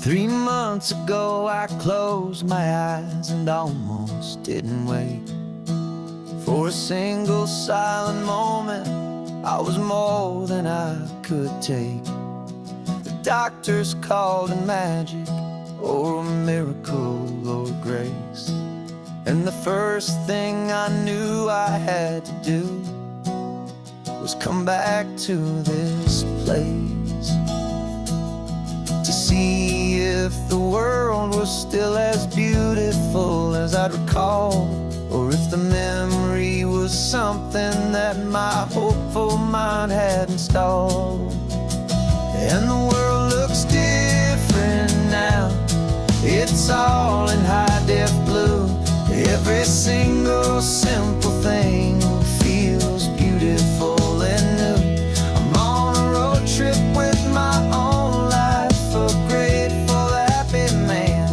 3 months ago I closed my eyes and almost didn't wait for a single silent moment. I was more than I could take. The doctors called it magic, or a miracle, or grace. And the first thing I knew I had to do was come back to this place, to see if the world was still as beautiful as I'd recall, or if the memory was something that my hopeful mind had installed. And the world looks different now. It's all in high-def blue. Every single simple thing feels beautiful and new. I'm on a road trip with my own life, a grateful, happy man,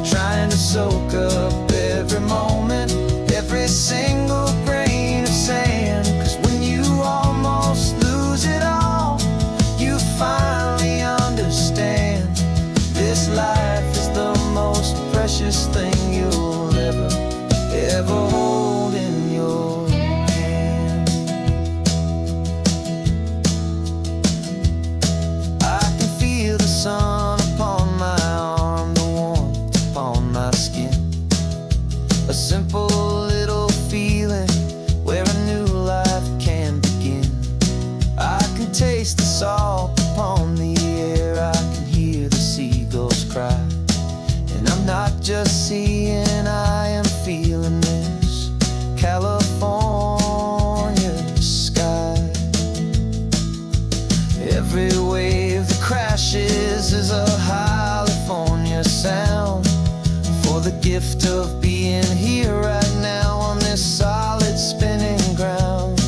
trying to soak up every moment, every single grain of sand. 'Cause when you almost lose it all, you finally understand this life is the most precious thing you'll ever hold in your hand. I can feel the sun upon my arm, the warmth upon my skin, a simple little feeling where a new life can begin. I can taste the salt upon the air, I can hear the seagulls cry, and I'm not just seeing, I am feeling this California sky. Every wave that crashes is a California sound, for the gift of being here right now on this solid spinning ground.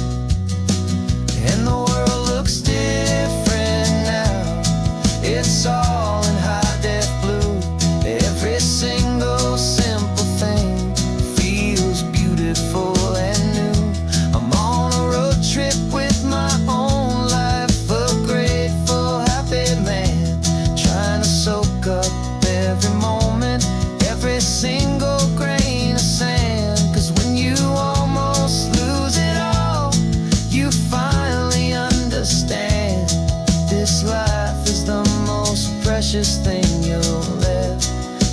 And the world looks different now. It's all in high-def blue. Every single simple thing feels beautiful and new. I'm on a road trip with my own life, a grateful, happy man, trying to soak up every moment, every single grain of sand. 'Cause when you almost lose it all, you finally understand this life is the most precious thing you'll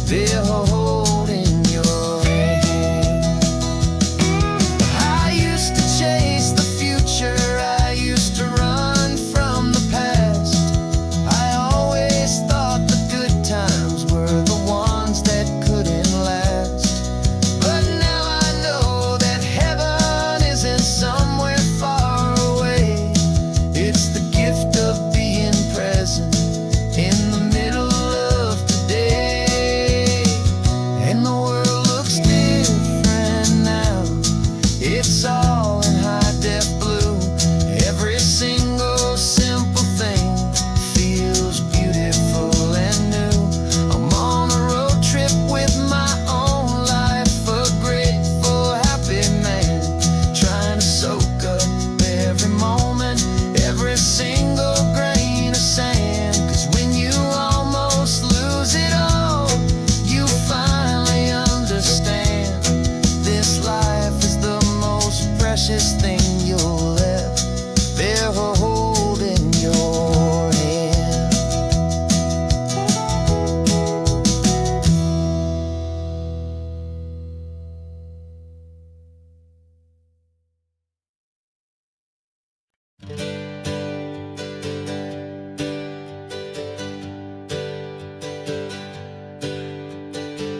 ever hold in your hand. I used to chase the future, I used to run from the past. I always thought the good times were the ones that couldn't last. But now I know that heaven isn't somewhere far away. It's the gift of being present in the middle of today. And the world looks different now. It's all in high-def blue. Every single simple thing feels beautiful and new. I'm on a road trip with my own life, a grateful, happy man, trying to soak up every moment, every single grain of sand. 'Cause when you almost lose it all, you finally understand this life is the most precious thing you'll ever hold in your hand.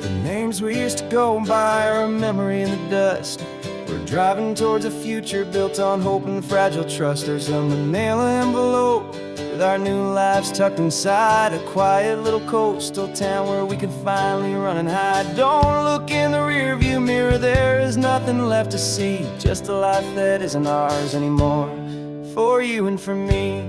The names we used to go by are a memory in the dust. We're driving towards a future built on hope and fragile trust. There's a manila envelope with our new lives tucked inside, a quiet little coastal town where we can finally run and hide. Don't look in the rearview mirror, there is nothing left to see, just a life that isn't ours anymore, for you and for me.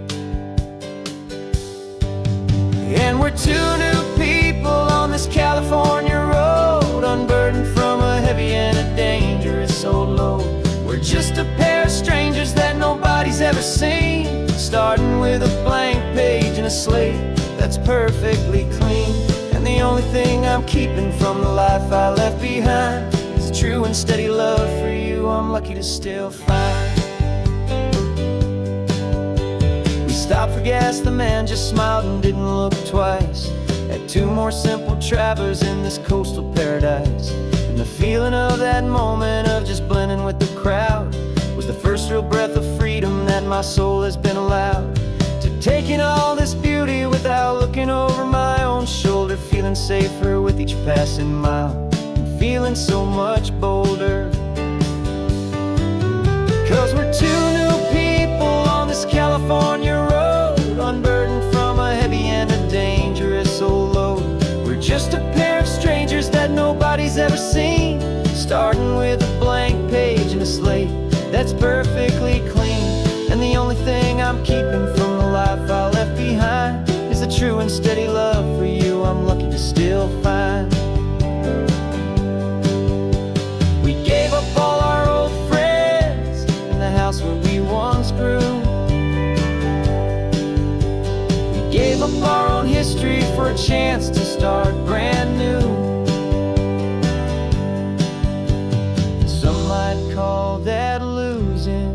And we're two new people on this California road, unburdened from a heavy and a dangerous old load. We're just a pair of strangers that nobody's ever seen, starting with a blank page and a slate that's perfectly clean. the only thing I'm keeping from the life I left behind is a true and steady love for you I'm lucky to still find. We stopped for gas, the man just smiled and didn't look twice. Had two more simple travelers in this coastal paradise. And the feeling of that moment of just blending with the crowd was the first real breath of freedom that my soul has been allowed to take in all this beauty without looking over my own shoulder, feeling safer with each passing mile and feeling so much bolder. Cause we're two new people on this California road, unburdened from a heavy and a dangerous old load. We're just a pair of strangers that nobody's ever seen, starting with a blank page and a slate that's perfectly clean. And the only thing I'm keeping from the life I left behind is the true and steady love for you I'm lucky to still find. We gave up all our old friends in the house where we once grew. We gave up our own history for a chance to start brand new. Some might call that losing,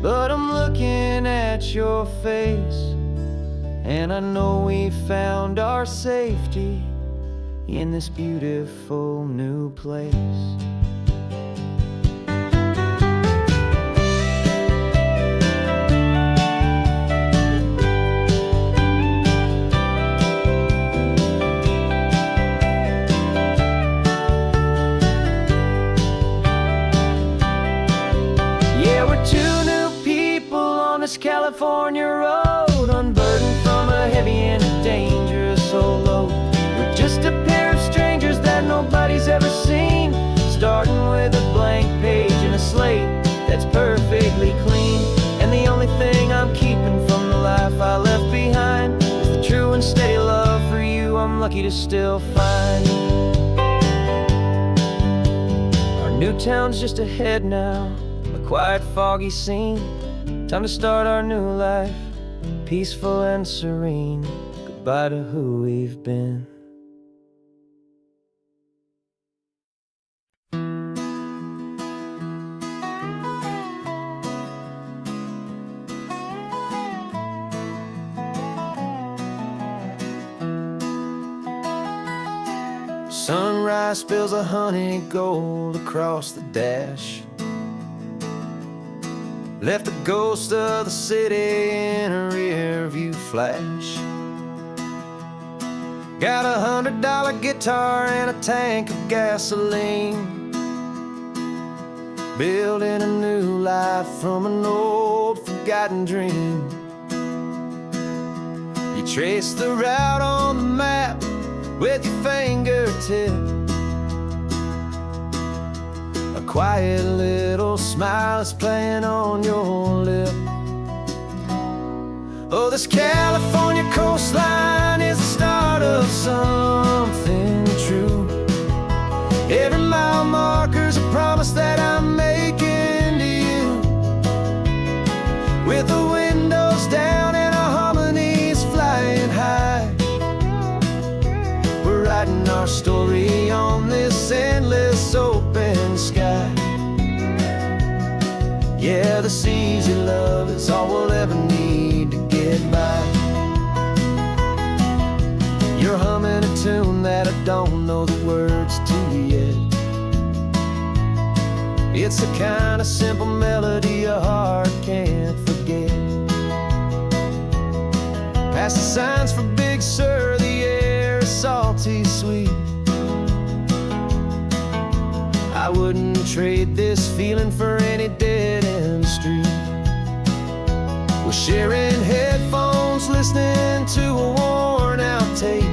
but I'm looking at your face, and I know we found our safety in this beautiful new place. Yeah, we're two new people on this California road, unburdened from a heavy and a dangerous old load. We're just a pair of strangers that nobody's ever seen, starting with a blank page and a slate that's perfectly clean. And the only thing I'm keeping from the life I left behind is the true and steady love for you I'm lucky to still find. Our new town's just ahead now, a quiet, foggy scene. Time to start our new life, peaceful and serene. Goodbye to who we've been. Sunrise spills a honey gold across the dash, left the ghost of the city in a rear view flash. Got a $100 guitar and a tank of gasoline, building a new life from an old forgotten dream. You trace the route on the map with your fingertip, a quiet little smile is playing on your lip. Oh, this California coastline is the start of something true. Every mile marker's a promise that I'm making to you. With the windows down and our harmonies flying high, we're writing our story on this endless open sky. Yeah, this easy love is all we'll ever need to get by. You're humming a tune that I don't know the words to yet. It's the kind of simple melody a heart can't forget. Past the signs for Big Sur, the air is salty sweet. I wouldn't trade this feeling for any dead-end street. We're sharing headphones, listening to a worn-out tape,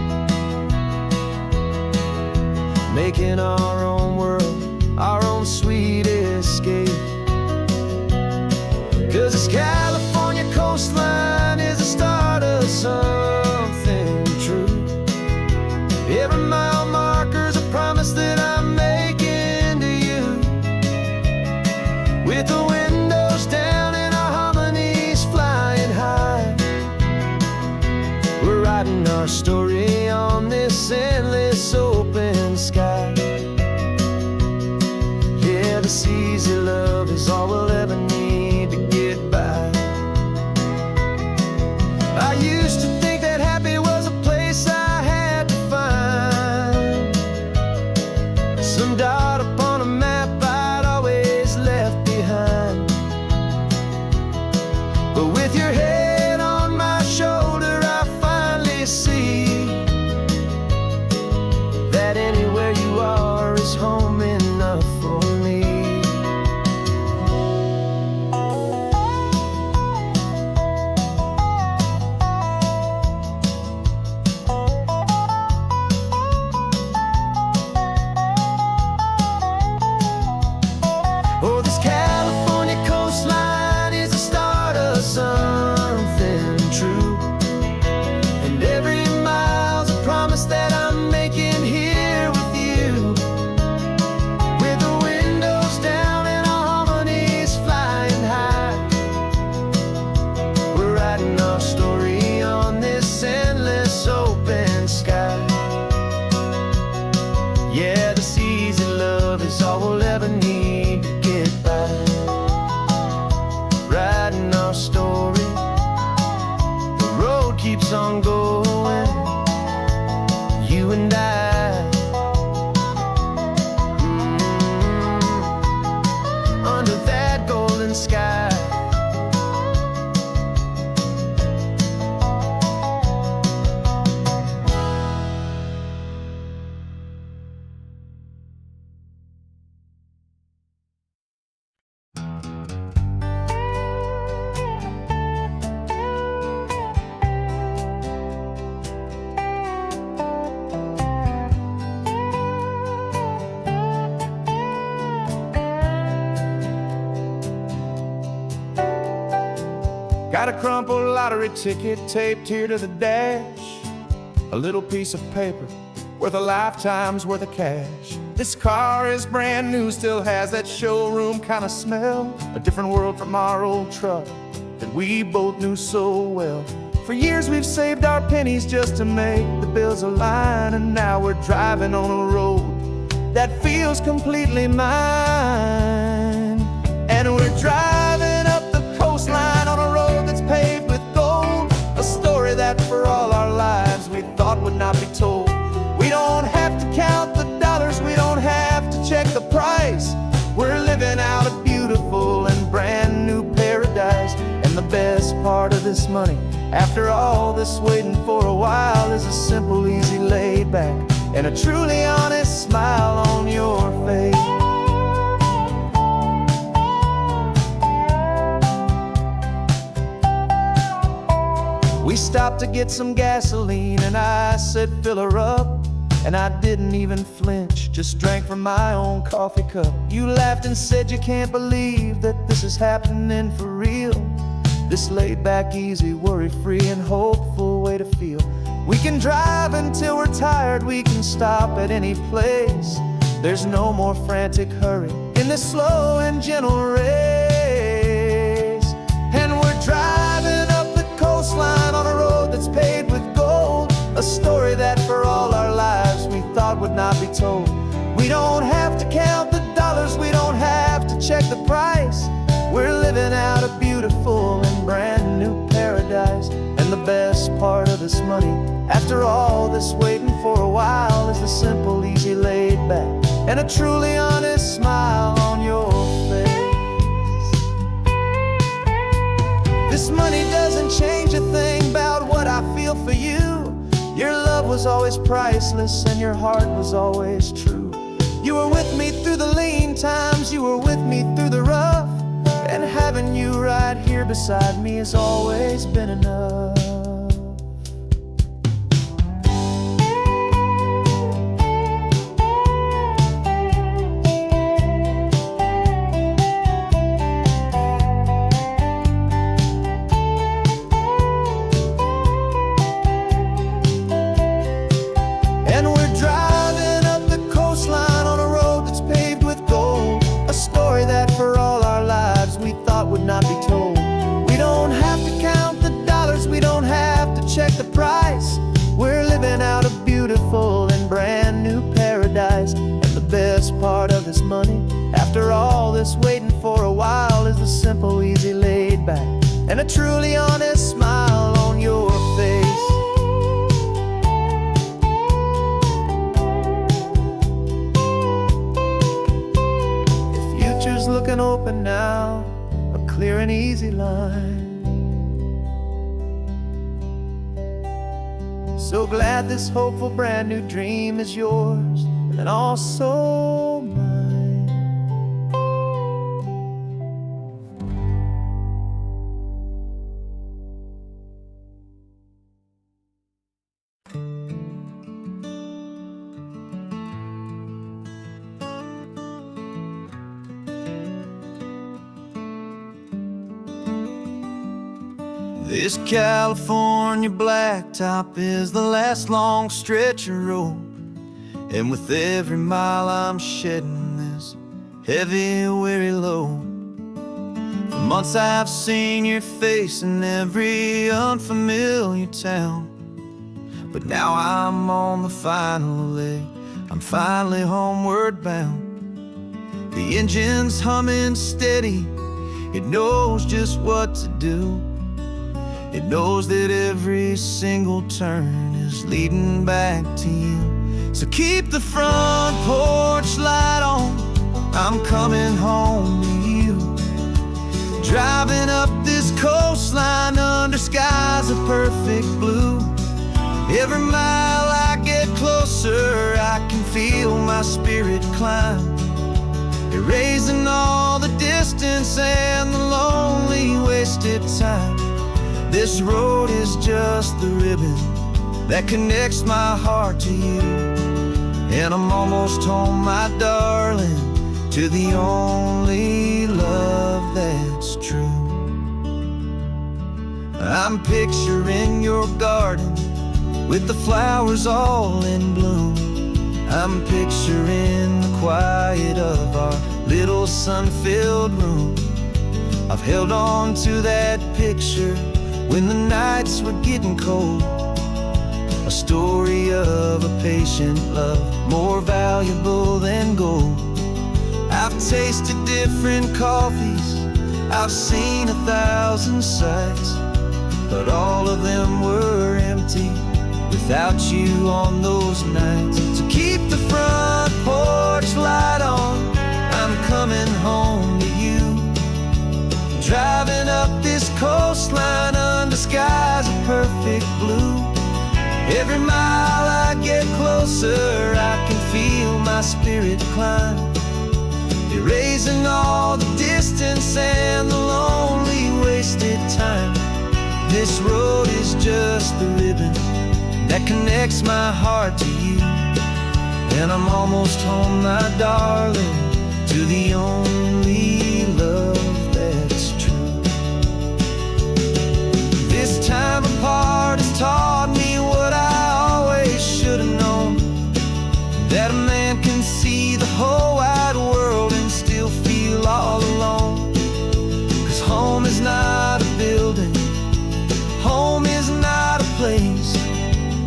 making our own world, our own sweet escape. 'Cause this California coastline is the start of something true. Every mile marker's a promise that I'm making to you. With the windows down and our harmonies flying high, we're writing our story on this end But with your head on my shoulder, I finally see that anywhere you are is home enough for me. Oh, this California coastline is the start of something true, and every mile's a promise that I'm making here with you. With the windows down and our harmonies flying high, we're writing our story on this endless open sky. Yeah, this easy love is all we'll ever need to get by. Writing our story, the road keeps on going, you and I. Under that golden sky. Got a crumpled lottery ticket taped here to the dash, a little piece of paper worth a lifetime's worth of cash. This car is brand new, still has that showroom kind of smell, a different world from our old truck that we both knew so well. For years we've saved our pennies just to make the bills align, and now we're driving on a road that feels completely mine. And we're driving up the coastline on a road that's paved with gold, a story that for all our lives we thought would not be told. We don't have to count the dollars, we don't have to check the price. We're living out a beautiful and brand new paradise. And the best part of this money, after all this waiting for a while, is a simple, easy, laid back, and a truly honest smile on your face. We stopped to get some gasoline, and I said, fill her up. And I didn't even flinch, just drank from my own coffee cup. You laughed and said you can't believe that this is happening for real. This laid back, easy, worry-free and hopeful way to feel. We can drive until we're tired, we can stop at any place. There's no more frantic hurry in this slow and gentle race. And we're driving up the coastline on a road that's paved with gold, a story that for all our lives we thought would not be told. We don't have to count the dollars, we don't have to check the price. We're living out a beautiful and brand new paradise. And the best part of this money, after all this waiting for a while, is the simple, easy, laid back, and a truly honest smile on your face. This money doesn't change a thing about what I feel for you. Your love was always priceless and your heart was always true. You were with me through the lean times, you were with me through the rough, and having you right here beside me has always been enough. Would not be told. We don't have to count the dollars, we don't have to check the price. We're living out a beautiful and brand new paradise. And the best part of this money, after all this waiting for a while, is the simple, easy, laid back, and a truly honest smile on your face. The future's looking open now, clear and easy line. So glad this hopeful brand new dream is yours and also mine. This California blacktop is the last long stretch of road, and with every mile I'm shedding this heavy, weary load. For months I've seen your face in every unfamiliar town, but now I'm on the final leg, I'm finally homeward bound. The engine's humming steady, it knows just what to do. It knows that every single turn is leading back to you. So keep the front porch light on, I'm coming home to you. Driving up this coastline under skies of perfect blue. Every mile I get closer, I can feel my spirit climb, erasing all the distance and the lonely wasted time. This road is just the ribbon that connects my heart to you, and I'm almost home, my darling, to the only love that's true. I'm picturing your garden with the flowers all in bloom. I'm picturing the quiet of our little sun-filled room. I've held on to that picture when the nights were getting cold, a story of a patient love, more valuable than gold. I've tasted different coffees, I've seen 1,000 sights, but all of them were empty without you on those nights. So keep the front porch light on, I'm coming home to you. Driving up this coastline under skies of perfect blue. Every mile I get closer, I can feel my spirit climb, erasing all the distance and the lonely wasted time. This road is just the ribbon that connects my heart to you, and I'm almost home, my darling, to the only love that's true. This time apart has taught me what I always should have known, that a man can see the whole wide world and still feel all alone. 'Cause home is not a building, home is not a place,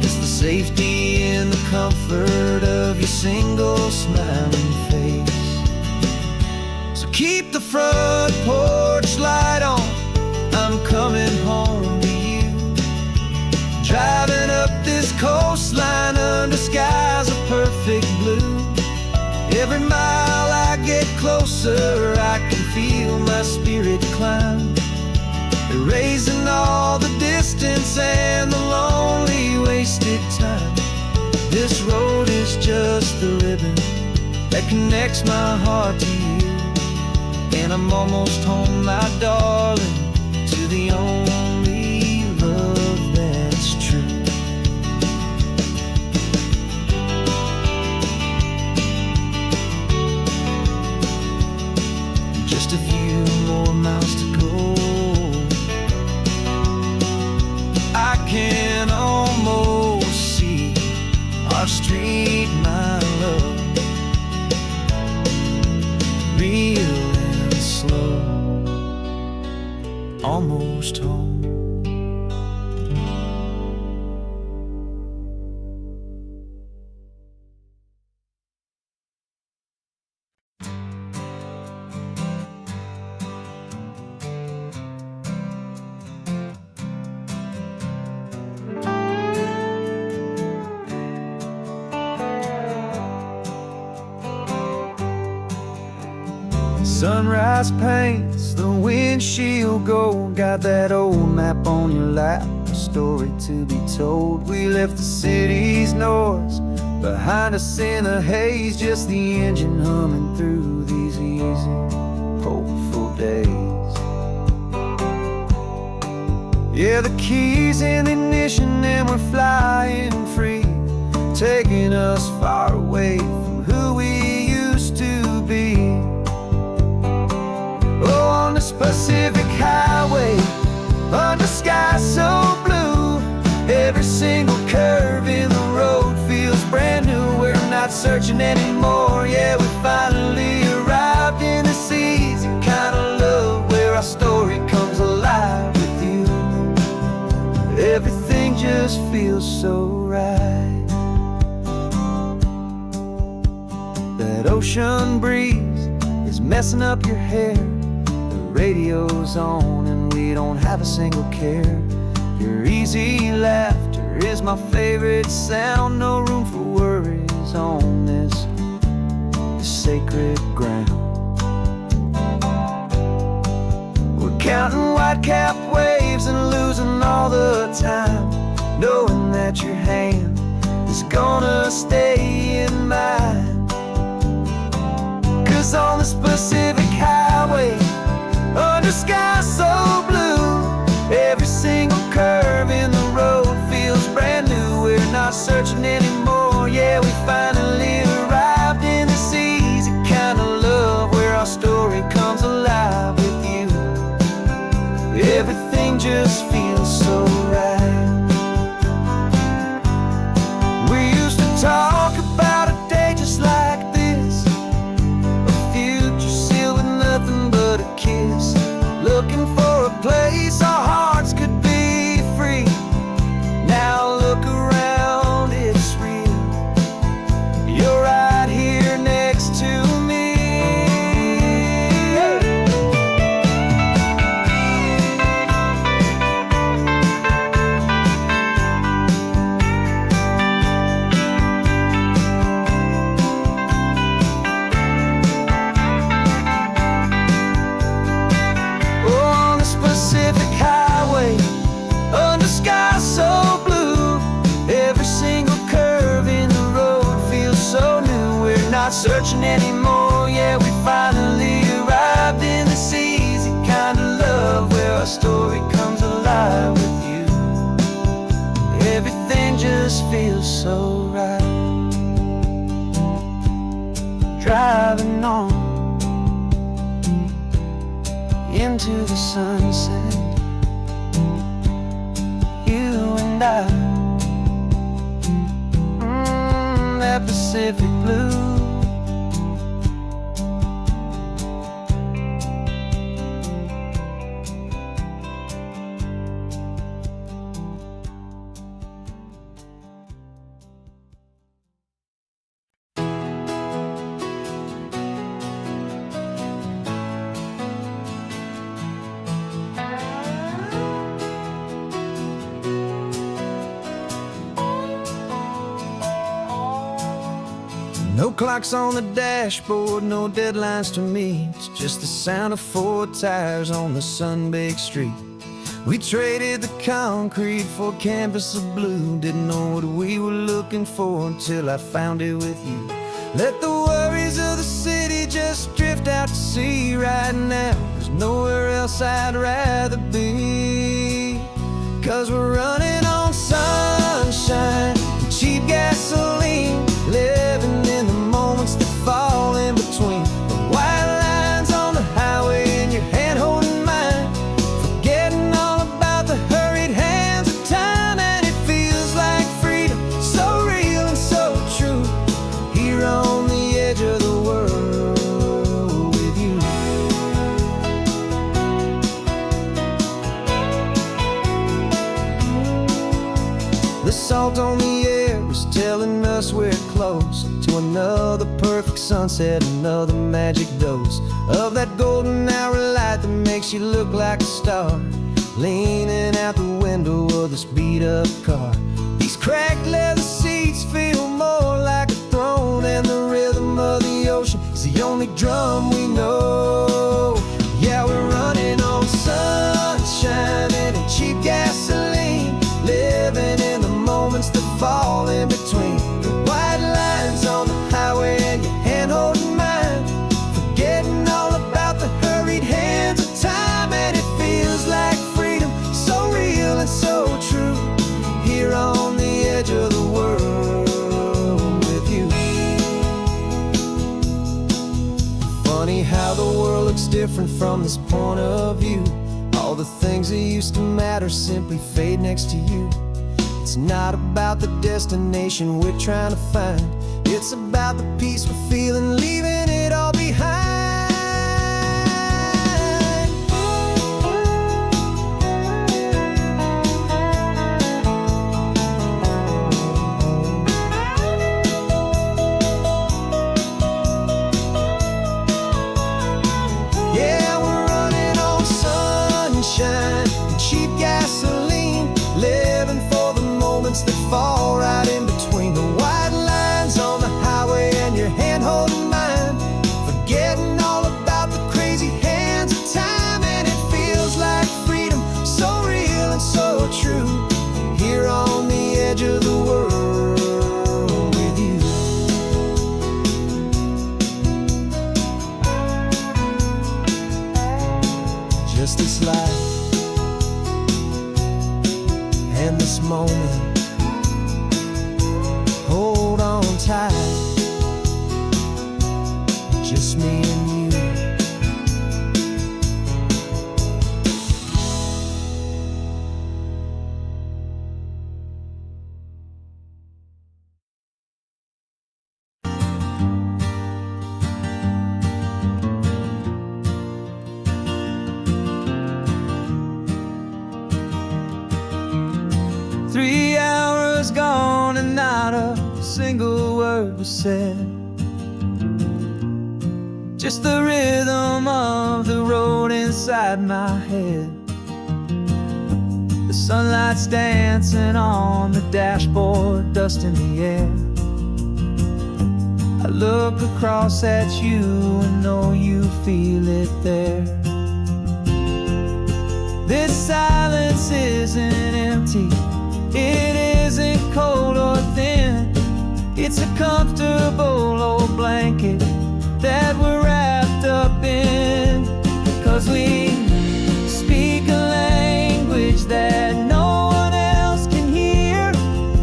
it's the safety and the comfort of your single smiling face. So keep the front porch light on, I'm coming home to you. Driving up this coastline under skies of perfect blue. Every mile I get closer, I can feel my spirit climb, erasing all the distance and the lonely wasted time. This road is just the ribbon that connects my heart to you, and I'm almost home, my darling, to the only love that's true. Just a few more miles to go, I can almost see our street, my love, real and slow, almost home. Sunrise paints the windshield gold. Got that old map on your lap, story to be told. We left the city's noise behind us in the haze, just the engine humming through these easy, hopeful days. Yeah, the keys in the ignition and we're flying free, taking us far away from who we used to be. Oh, on this Pacific highway, under sky so blue, every single curve in the road feels brand new. We're not searching anymore, yeah, we finally arrived in this easy kind of love where our story comes alive with you. Everything just feels so right. That ocean breeze is messing up your hair, the radio's on and we don't have a single care. Your easy laughter is my favorite sound, no room for worries on this sacred ground. We're counting white-capped waves and losing all the time, knowing that your hand is gonna stay in mine. 'Cause on this Pacific highway, under sky so blue, every single curve in the road feels brand new. We're not searching anymore, yeah, we finally arrived in this easy kind of love where our story comes alive with you. Everything just feels so right. We used to talk about a day just like this, a future sealed with nothing but a kiss, looking for a place our hearts could be free. Now look around, it's real. You're right here next to me. On the Pacific highway, under sky so blue, every single curve in the road feels so new. We're not searching anymore, yeah, we finally arrived in this easy kind of love where our story comes alive with you. Everything just feels so right. Driving on into the sunset, you and I, that Pacific blue. No clocks on the dashboard, no deadlines to meet, it's just the sound of 4 tires on the sun-baked street. We traded the concrete for a canvas of blue, didn't know what we were looking for until I found it with you. Let the worries of the city just drift out to sea right now. There's nowhere else I'd rather be, 'cause we're running on sunshine and cheap gasoline, living in the moments that fall in between the white lines on the highway and your hand holding mine, forgetting all about the hurried hands of time. And it feels like freedom, so real and so true, here on the edge of the world with you. The salt on the air is telling us we're close to another perfect sunset, another magic dose of that golden hour light that makes you look like a star, leaning out the window of this beat-up car. These cracked leather seats feel more like a throne, and the rhythm of the ocean is the only drum we know. Yeah, we're running on sunshine and cheap gasoline, different from this point of view. All the things that used to matter simply fade next to you. It's not about the destination we're trying to find. It's about the peace we're feeling, leaving it all behind. Yeah, we're running on sunshine and cheap gasoline, living for the moments that fall right in between the white lines on the highway and your hand holding mine, forgetting all about the crazy hands of time. And it feels like freedom, so real and so true, here on the edge of the world with you. Just this life and this moment, hold on tight, just me and you. 3 hours gone and not a single word was said. Just the rhythm of the road inside my head. The sunlight's dancing on the dashboard, dust in the air. I look across at you and know you feel it there. This silence isn't empty, it isn't cold or thin. It's a comfortable old blanket that we're wrapped up in. 'Cause we speak a language that no one else can hear.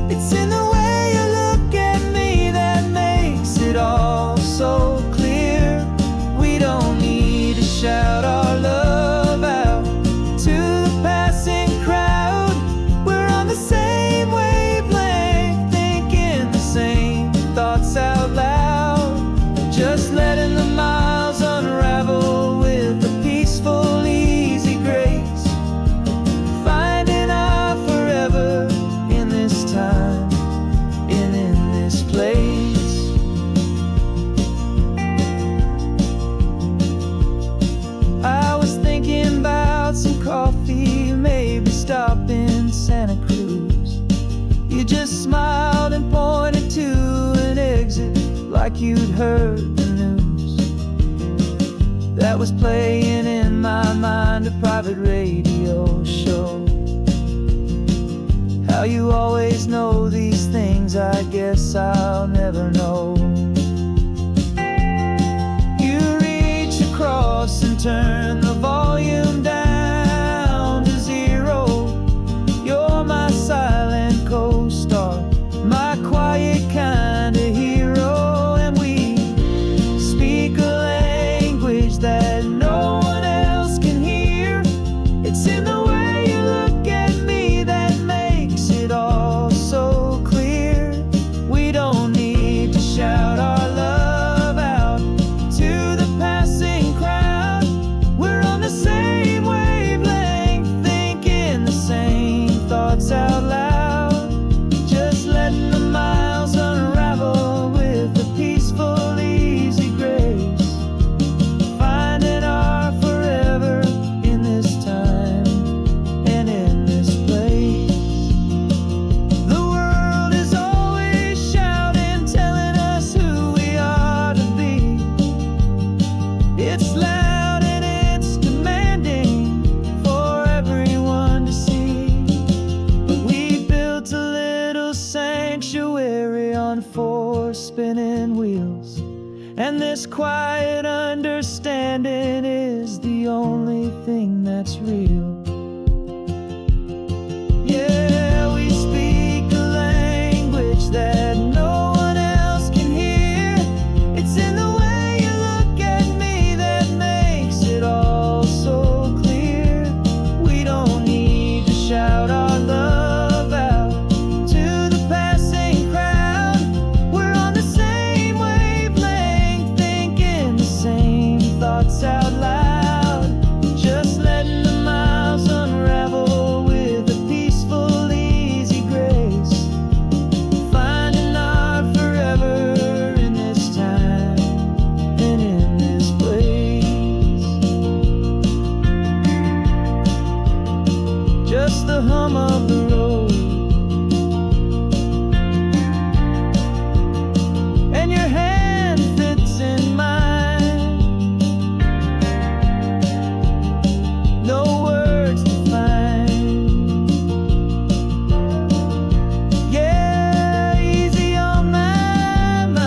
It's in the way you look at me that makes it all so clear. We don't need to shout our love out to the passing crowd. We're on the same wavelength, thinking the same thoughts out loud. Just letting the miles unravel with a peaceful, easy grace. Finding our forever in this time and in this place. I was thinking about some coffee, maybe stop in Santa Cruz. You just smiled and pointed to an exit like you'd heard the news. That was playing in my mind, a private radio show. How you always know these things, I guess I'll never know. You reach across and turn the volume down to 0. You're my silent co-star, my quiet kind of hero. And we speak a language that no one else can hear. It's in the way you look at me that makes it all so clear. We don't need to shout our love out to the passing crowd. We're on the same wavelength, thinking the same thoughts out loud. Just letting the miles unravel with a peaceful, easy grace. Finding our forever in this time and in this place. The world is always shouting, telling us who we are to be. It's loud and it's demanding for everyone to see. But we built a little sanctuary on 4 spinning wheels, and this quiet understanding is the only thing that's real. Yeah, we speak a language that no one else can hear. It's in the way you look at me that makes it all just the hum of the road. And your hand fits in mine. No words to find. Yeah, easy on my mind.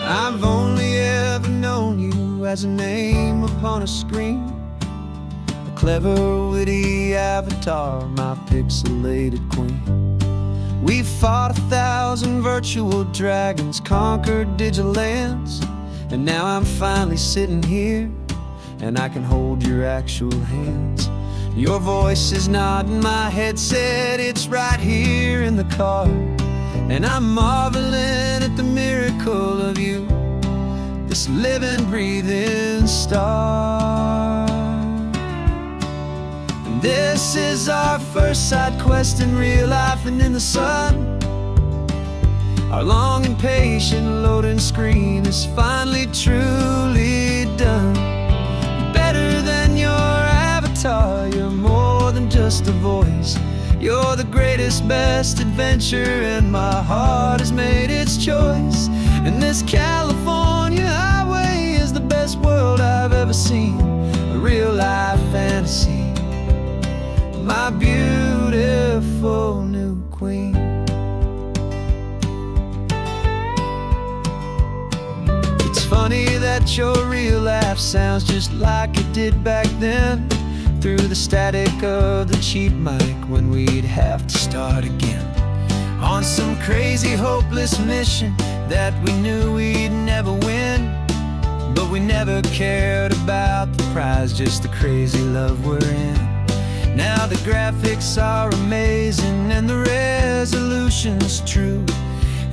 I've only ever known you as a name upon a screen, a clever, witty avatar, my pixelated queen. We fought 1,000 virtual dragons, conquered digital lands, and now I'm finally sitting here, and I can hold your actual hands. Your voice is not in my headset, it's right here in the car, and I'm marveling at the miracle of you, this living, breathing star. And this is our first side quest in real life and in the sun. Our long and patient loading screen is finally truly done. Better than your avatar, you're more than just a voice. You're the greatest, best adventure, and my heart has made its choice. And this California highway is the best world I've ever seen, a real life fantasy, my beautiful new queen. It's funny that your real life sounds just like it did back then, through the static of the cheap mic when we'd have to start again, on some crazy hopeless mission that we knew we'd never win. But we never cared about the prize, just the crazy love we're in. Now the graphics are amazing and the resolution's true,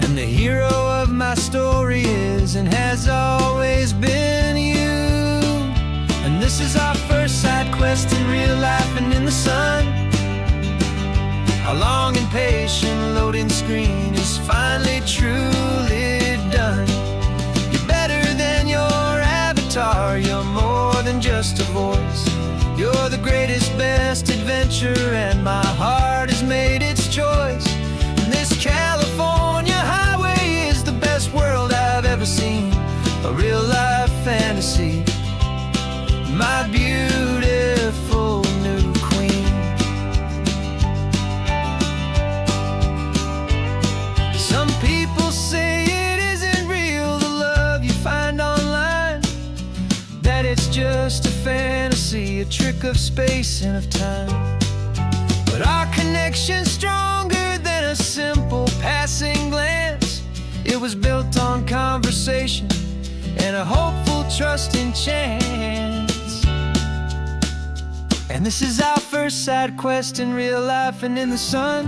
and the hero of my story is and has always been you. And this is our first side quest in real life and in the sun. Our long and patient loading screen is finally truly done. You're better than your avatar, you're more than just a voice. You're the greatest, best adventure, and my heart has made its choice. And this California highway is the best world I've ever seen, a real life fantasy, my beautiful new queen. Some people say it isn't real, the love you find online, that it's just a fantasy, a trick of space and of time. But our connection's stronger than a simple passing glance. It was built on conversation and a hopeful, trusting chance. And this is our first side quest in real life and in the sun.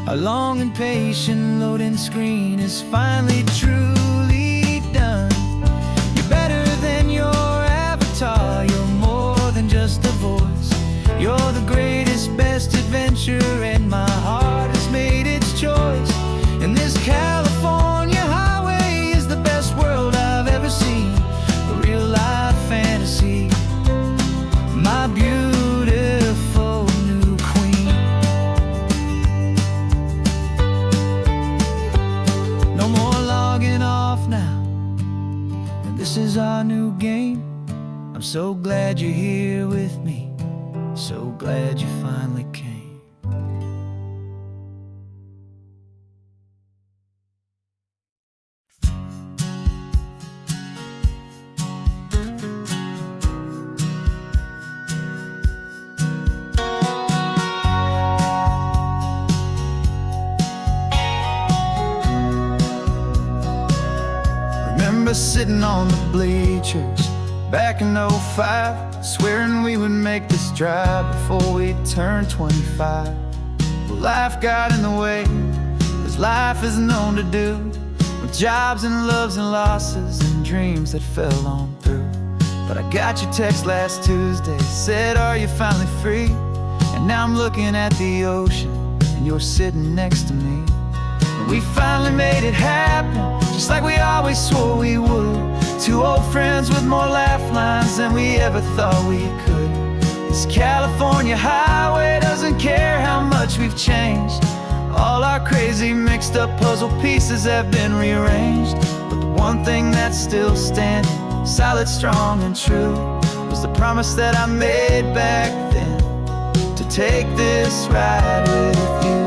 Our long and patient loading screen is finally truly done. You're better than your avatar, you're more than just a voice. You're the greatest, best adventure, and my heart has made its choice. And this California highway is the best world I've ever seen, a real life fantasy, my beautiful new queen. No more logging off now, and this is our new game. I'm so glad you're here with me, so glad you finally came. Remember sitting on the bleachers back in '05, swearing we would make this drive before we turned 25. Well, life got in the way, as life is known to do, with jobs and loves and losses and dreams that fell on through. But I got your text last Tuesday, said, are you finally free? And now I'm looking at the ocean, and you're sitting next to me. And we finally made it happen, just like we always swore we would. Two old friends with more laugh lines than we ever thought we could. This California highway doesn't care how much we've changed. All our crazy mixed up puzzle pieces have been rearranged. But the one thing that's still standing, solid, strong, and true, was the promise that I made back then, to take this ride with you.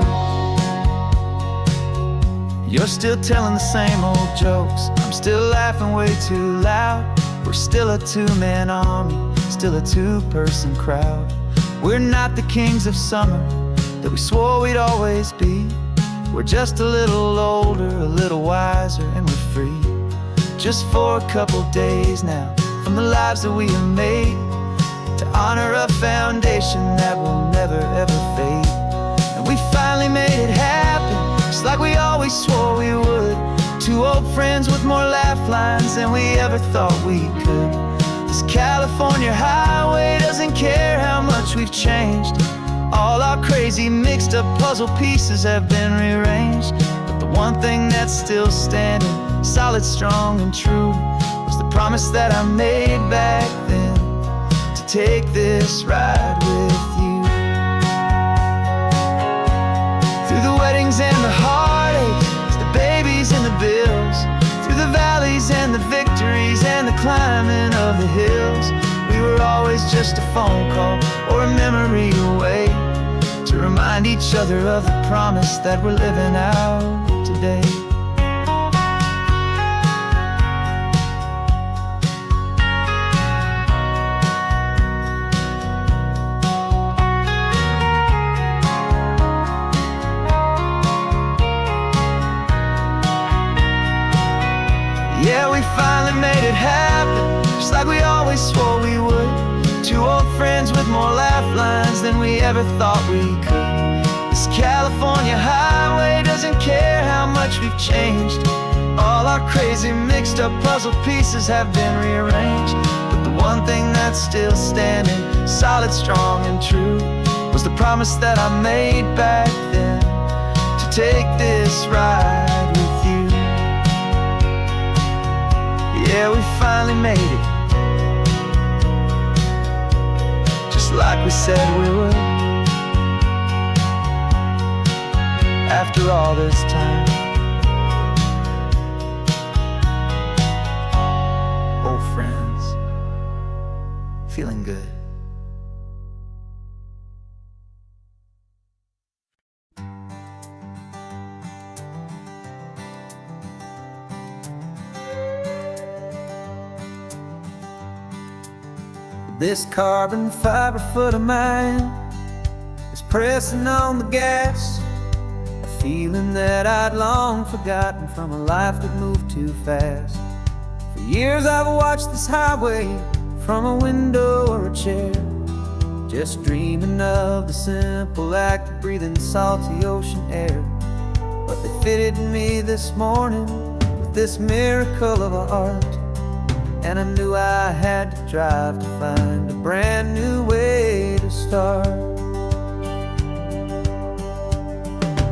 You're still telling the same old jokes, I'm still laughing way too loud. We're still a two-man army, still a two-person crowd. We're not the kings of summer that we swore we'd always be. We're just a little older, a little wiser, and we're free. Just for a couple days now, from the lives that we have made, to honor a foundation that will never ever fade. And we finally made it happen, just like we always swore we would. Two old friends with more laugh lines than we ever thought we could. This California highway doesn't care how much we've changed. All our crazy mixed up puzzle pieces have been rearranged. But the one thing that's still standing, solid, strong, and true, was the promise that I made back then, to take this ride with you. Through the weddings and the heartaches, the babies and the bills, through the valleys and the victories and the climbing of the hills, we were always just a phone call or a memory away, to remind each other of the promise that we're living out today. Yeah, we finally made it happen, just like we always swore we would. Two old friends with more laugh lines than we ever thought we could. This California highway doesn't care how much we've changed. All our crazy mixed up puzzle pieces have been rearranged. But the one thing that's still standing, solid, strong, and true, was the promise that I made back then, to take this ride with you. Yeah, we finally made it, just like we said we would. After all this time, old friends, feeling good. This carbon fiber foot of mine is pressing on the gas, a feeling that I'd long forgotten from a life that moved too fast. For years I've watched this highway from a window or a chair, just dreaming of the simple act of breathing salty ocean air. But they fitted me this morning with this miracle of art, and I knew I had to drive to find a brand new way to start.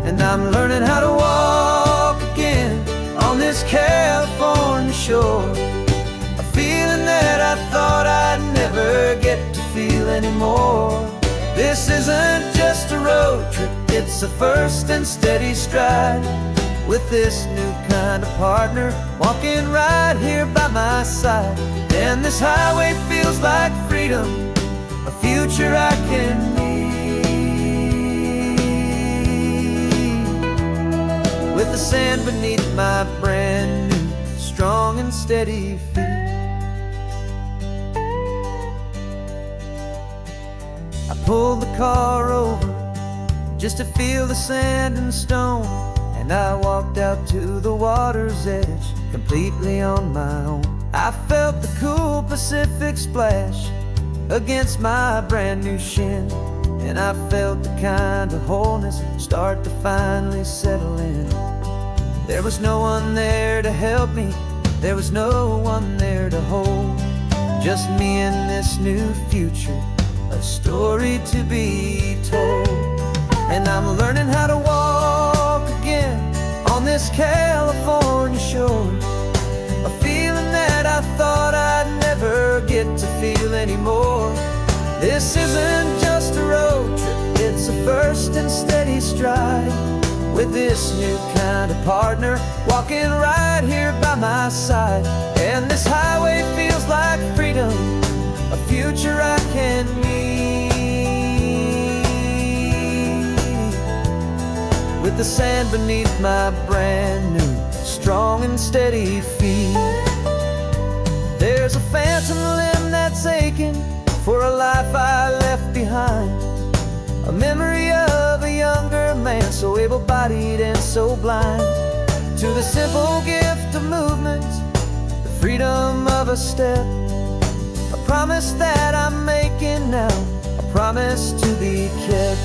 And I'm learning how to walk again on this California shore, a feeling that I thought I'd never get to feel anymore. This isn't just a road trip, it's a first and steady stride, with this new kind of partner walking right here by my side. And this highway feels like freedom, a future I can need, with the sand beneath my brand new, strong and steady feet. I pulled the car over just to feel the sand and stone, and I walked out to the water's edge, completely on my own. I felt the cool Pacific splash against my brand new shin, and I felt the kind of wholeness start to finally settle in. There was no one there to help me, there was no one there to hold, just me and this new future, a story to be told. And I'm learning how to walk again on this California shore, a feeling that I thought I'd never get to feel anymore. This isn't just a road trip, it's a first and steady stride, with this new kind of partner walking right here by my side. And this highway feels like freedom, a future I can meet, with the sand beneath my brand new, strong and steady feet. There's a phantom limb that's aching for a life I left behind, a memory of a younger man, so able-bodied and so blind, to the simple gift of movement, the freedom of a step, a promise that I'm making now, a promise to be kept.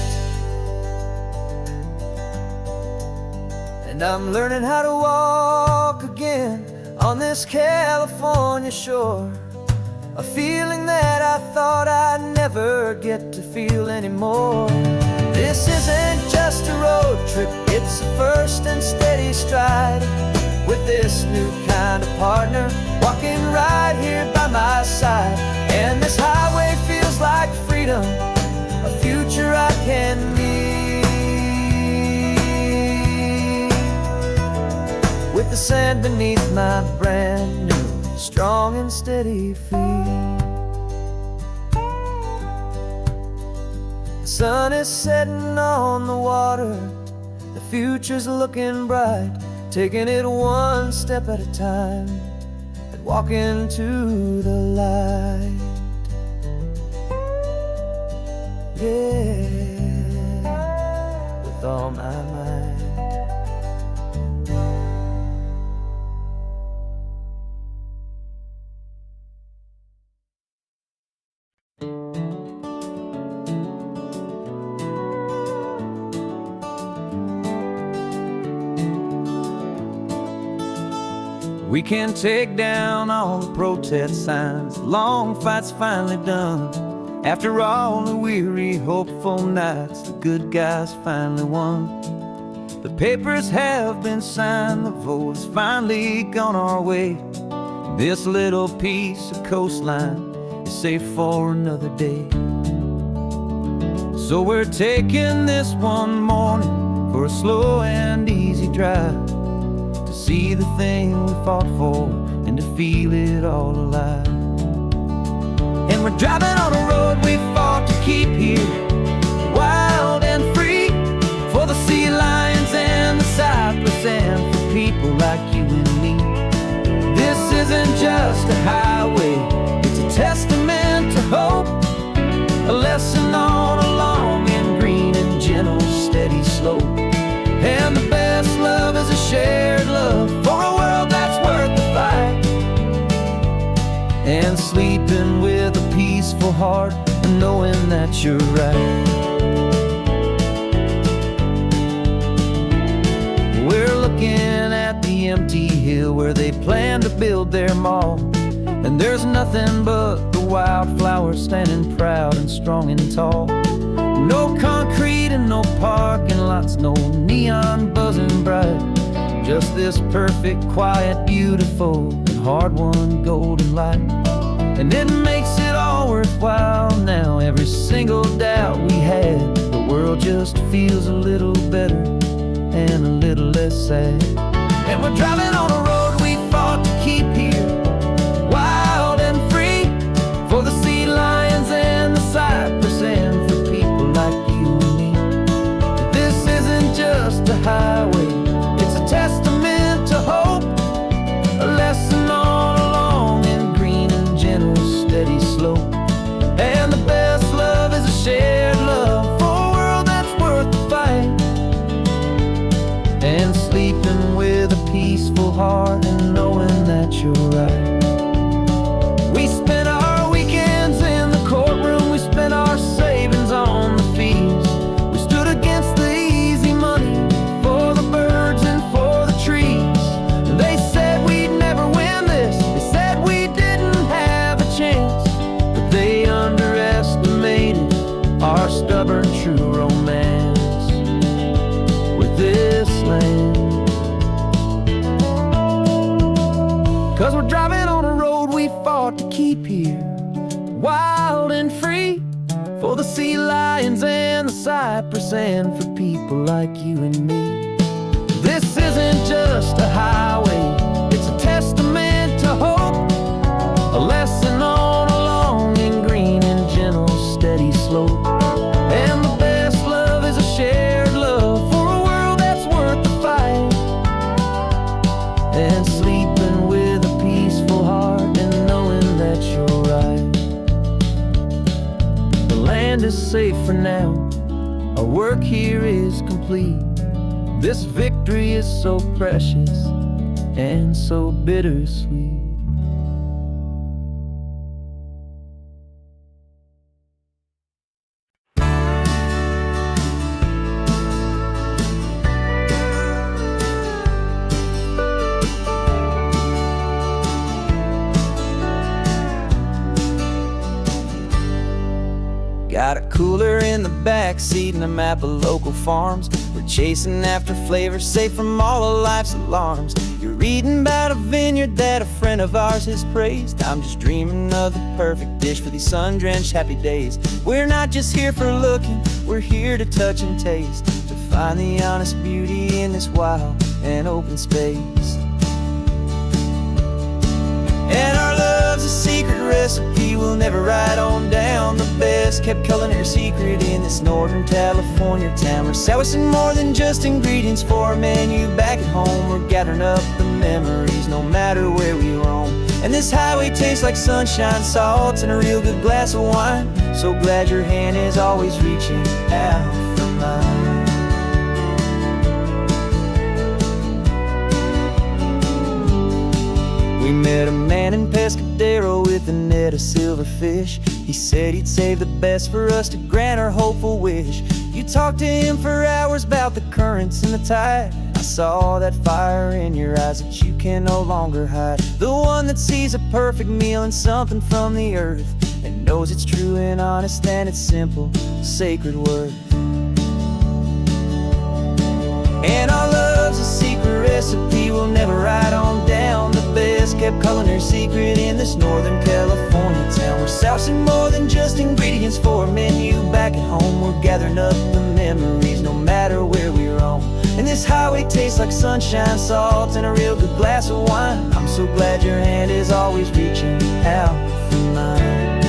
And I'm learning how to walk again on this California shore, a feeling that I thought I'd never get to feel anymore. This isn't just a road trip, it's a first and steady stride, with this new kind of partner walking right here by my side. And this highway feels like freedom, a future I can meet, with the sand beneath my brand new, strong and steady feet. The sun is setting on the water, the future's looking bright, taking it one step at a time and walking to the light. Yeah, with all my might. We can take down all the protest signs, long fight's finally done. After all the weary, hopeful nights, the good guys finally won. The papers have been signed, the vote has finally gone our way. This little piece of coastline is safe for another day. So we're taking this one morning for a slow and easy drive, see the thing we fought for and to feel it all alive. And we're driving on a road we fought to keep here, wild and free, for the sea lions and the cypress and for people like you and me. This isn't just a highway, it's a testament to hope, a lesson on a long and green and gentle steady slope. And the best love is a shared love for a world that's worth the fight, and sleeping with a peaceful heart and knowing that you're right. We're looking at the empty hill where they plan to build their mall, and there's nothing but the wildflowers standing proud and strong and tall. No concrete and no parking lots, no neon buzzing bright, just this perfect, quiet, beautiful, and hard-won golden light. And it makes it all worthwhile now, every single doubt we had. The world just feels a little better and a little less sad. And we're driving on a road we fought to keep here, wild and free, for the sea lions and the cypress and for people like you and me. This isn't just a highway, it's a testament to hope, a lesson on a long and green and gentle steady slope. And the best love is a shared love for a world that's worth the fight, and sleeping with a peaceful heart and knowing that you're right. We spent our weekends in the courtroom, we spent our savings on the fees. We stood against the easy money for the birds and for the trees. And they said we'd never win this, they said we didn't have a chance. our stubborn true romance with this land. 'Cause we're driving on a road we fought to keep here, wild and free, for the sea lions and the cypress, and for people like you and me. This isn't just a highway, it's a testament to hope, a lesson on a long and green and gentle steady slope. And the best love is a shared love for a world that's worth the fight, and sleeping with a peaceful heart and knowing that you're right. The land is safe for now, our work here is complete. This victory is so precious and so bittersweet. Got a cooler in the back seat and a map of local farms. We're chasing after flavor safe from all of life's alarms. You're reading about a vineyard that a friend of ours has praised. I'm just dreaming of the perfect dish for these sun-drenched happy days. We're not just here for looking, we're here to touch and taste, to find the honest beauty in this wild and open space. And our love's a secret recipe we'll never write on down. The best kept culinary secret in this Northern California town. We're sourcing more than just ingredients for a menu back at home. We're gathering up the memories no matter where we roam. And this highway tastes like sunshine, salt, and a real good glass of wine. So glad your hand is always reaching out for mine. We met a man in Pescadero with a net of silverfish. He said he'd save the best for us to grant our hopeful wish. You talked to him for hours about the currents and the tide. I saw that fire in your eyes that you can no longer hide. The one that sees a perfect meal in something from the earth, and knows it's true and honest and it's simple, sacred worth. And our love's a secret recipe we'll never write on down. The best kept culinary secret in this Northern California town. We're sourcing more than just ingredients for a menu back at home. We're gathering up the memories no matter where we roam. And this highway tastes like sunshine, salt, and a real good glass of wine. I'm so glad your hand is always reaching out for mine.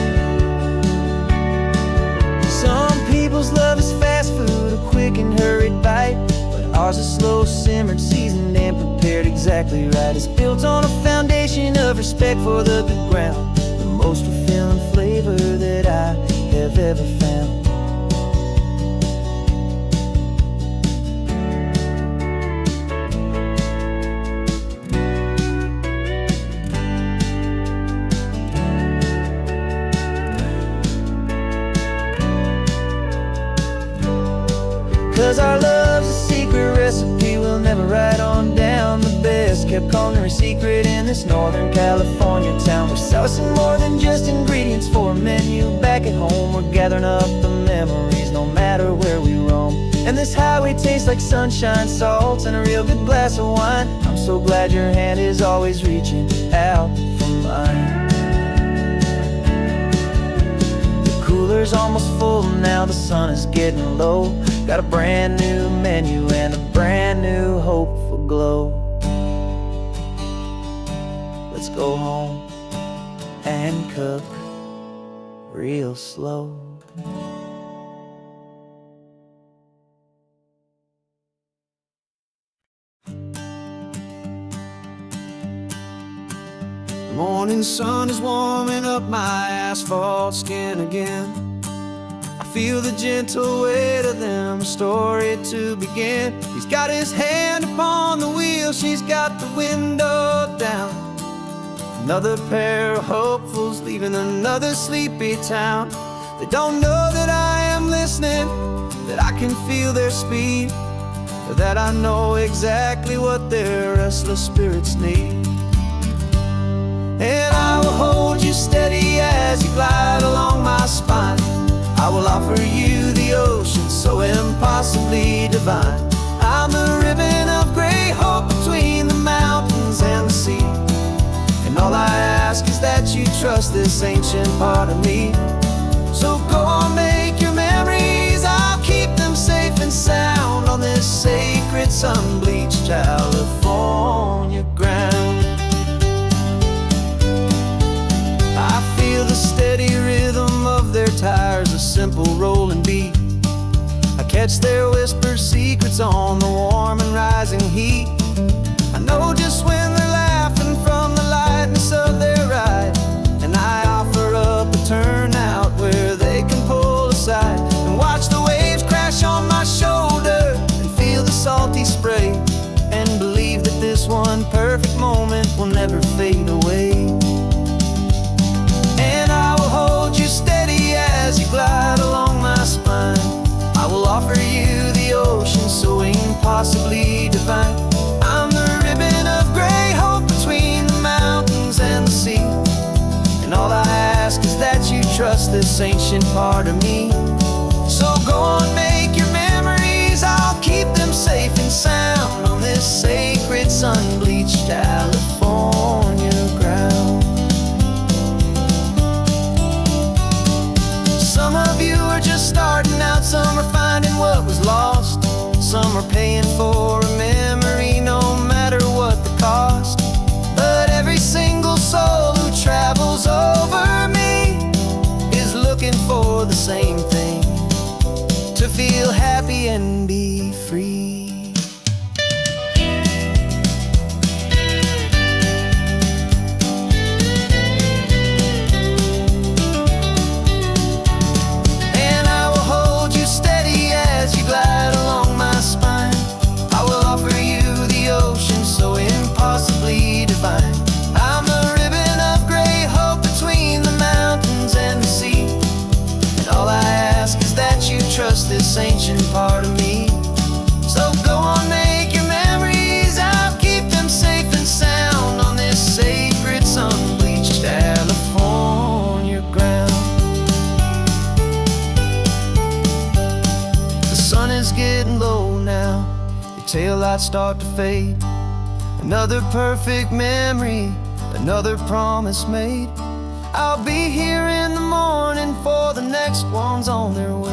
Some people's love is fast food, a quick and hurried bite. Ours is slow simmered, seasoned and prepared exactly right. It's built on a foundation of respect for the good ground, the most fulfilling flavor that I have ever found. 'Cause our love's a secret recipe we'll never write on down. The best kept culinary secret in this Northern California town. We're sourcing more than just ingredients for a menu back at home. We're gathering up the memories no matter where we roam. And this highway tastes like sunshine, salt, and a real good glass of wine. I'm so glad your hand is always reaching out for mine. The cooler's almost full now, the sun is getting low. Got a brand new menu and a brand new hopeful glow. Let's go home and cook real slow. The morning sun is warming up my asphalt skin again. Feel the gentle weight of them, a story to begin. He's got his hand upon the wheel, she's got the window down. Another pair of hopefuls leaving another sleepy town. They don't know that I am listening, that I can feel their speed, or that I know exactly what their restless spirits need. And I will hold you steady as you glide along my spine. I will offer you the ocean so impossibly divine. I'm the ribbon of gray hope between the mountains and the sea. And all I ask is that you trust this ancient part of me. So go on, make your memories, I'll keep them safe and sound on this sacred sun-bleached California ground. I feel the steady rhythm of their tires, a simple rolling beat. I catch their whispered secrets on the warm and rising heat. I know just when they're laughing from the lightness of their ride, and I offer up a turnout where they can pull aside and watch the waves crash on my shoulder and feel the salty spray, and believe that this one perfect moment will never fade away. And I will hold you steady as you glide along my spine. I will offer you the ocean so impossibly divine. I'm the ribbon of gray hope between the mountains and the sea. And all I ask is that you trust this ancient part of me. So go on, make your memories, I'll keep them safe and sound on this sacred sun-bleached California ground. Some of you are just starting out, some are finding what was lost, some are paying for a memory no matter what the cost. But every single soul who travels over me is looking for the same thing, to feel happy and be free. Trust this ancient part of me. So go on, make your memories, I'll keep them safe and sound on this sacred sun-bleached California ground. The sun is getting low now, your taillights start to fade. Another perfect memory, another promise made. I'll be here in the morning for the next ones on their way.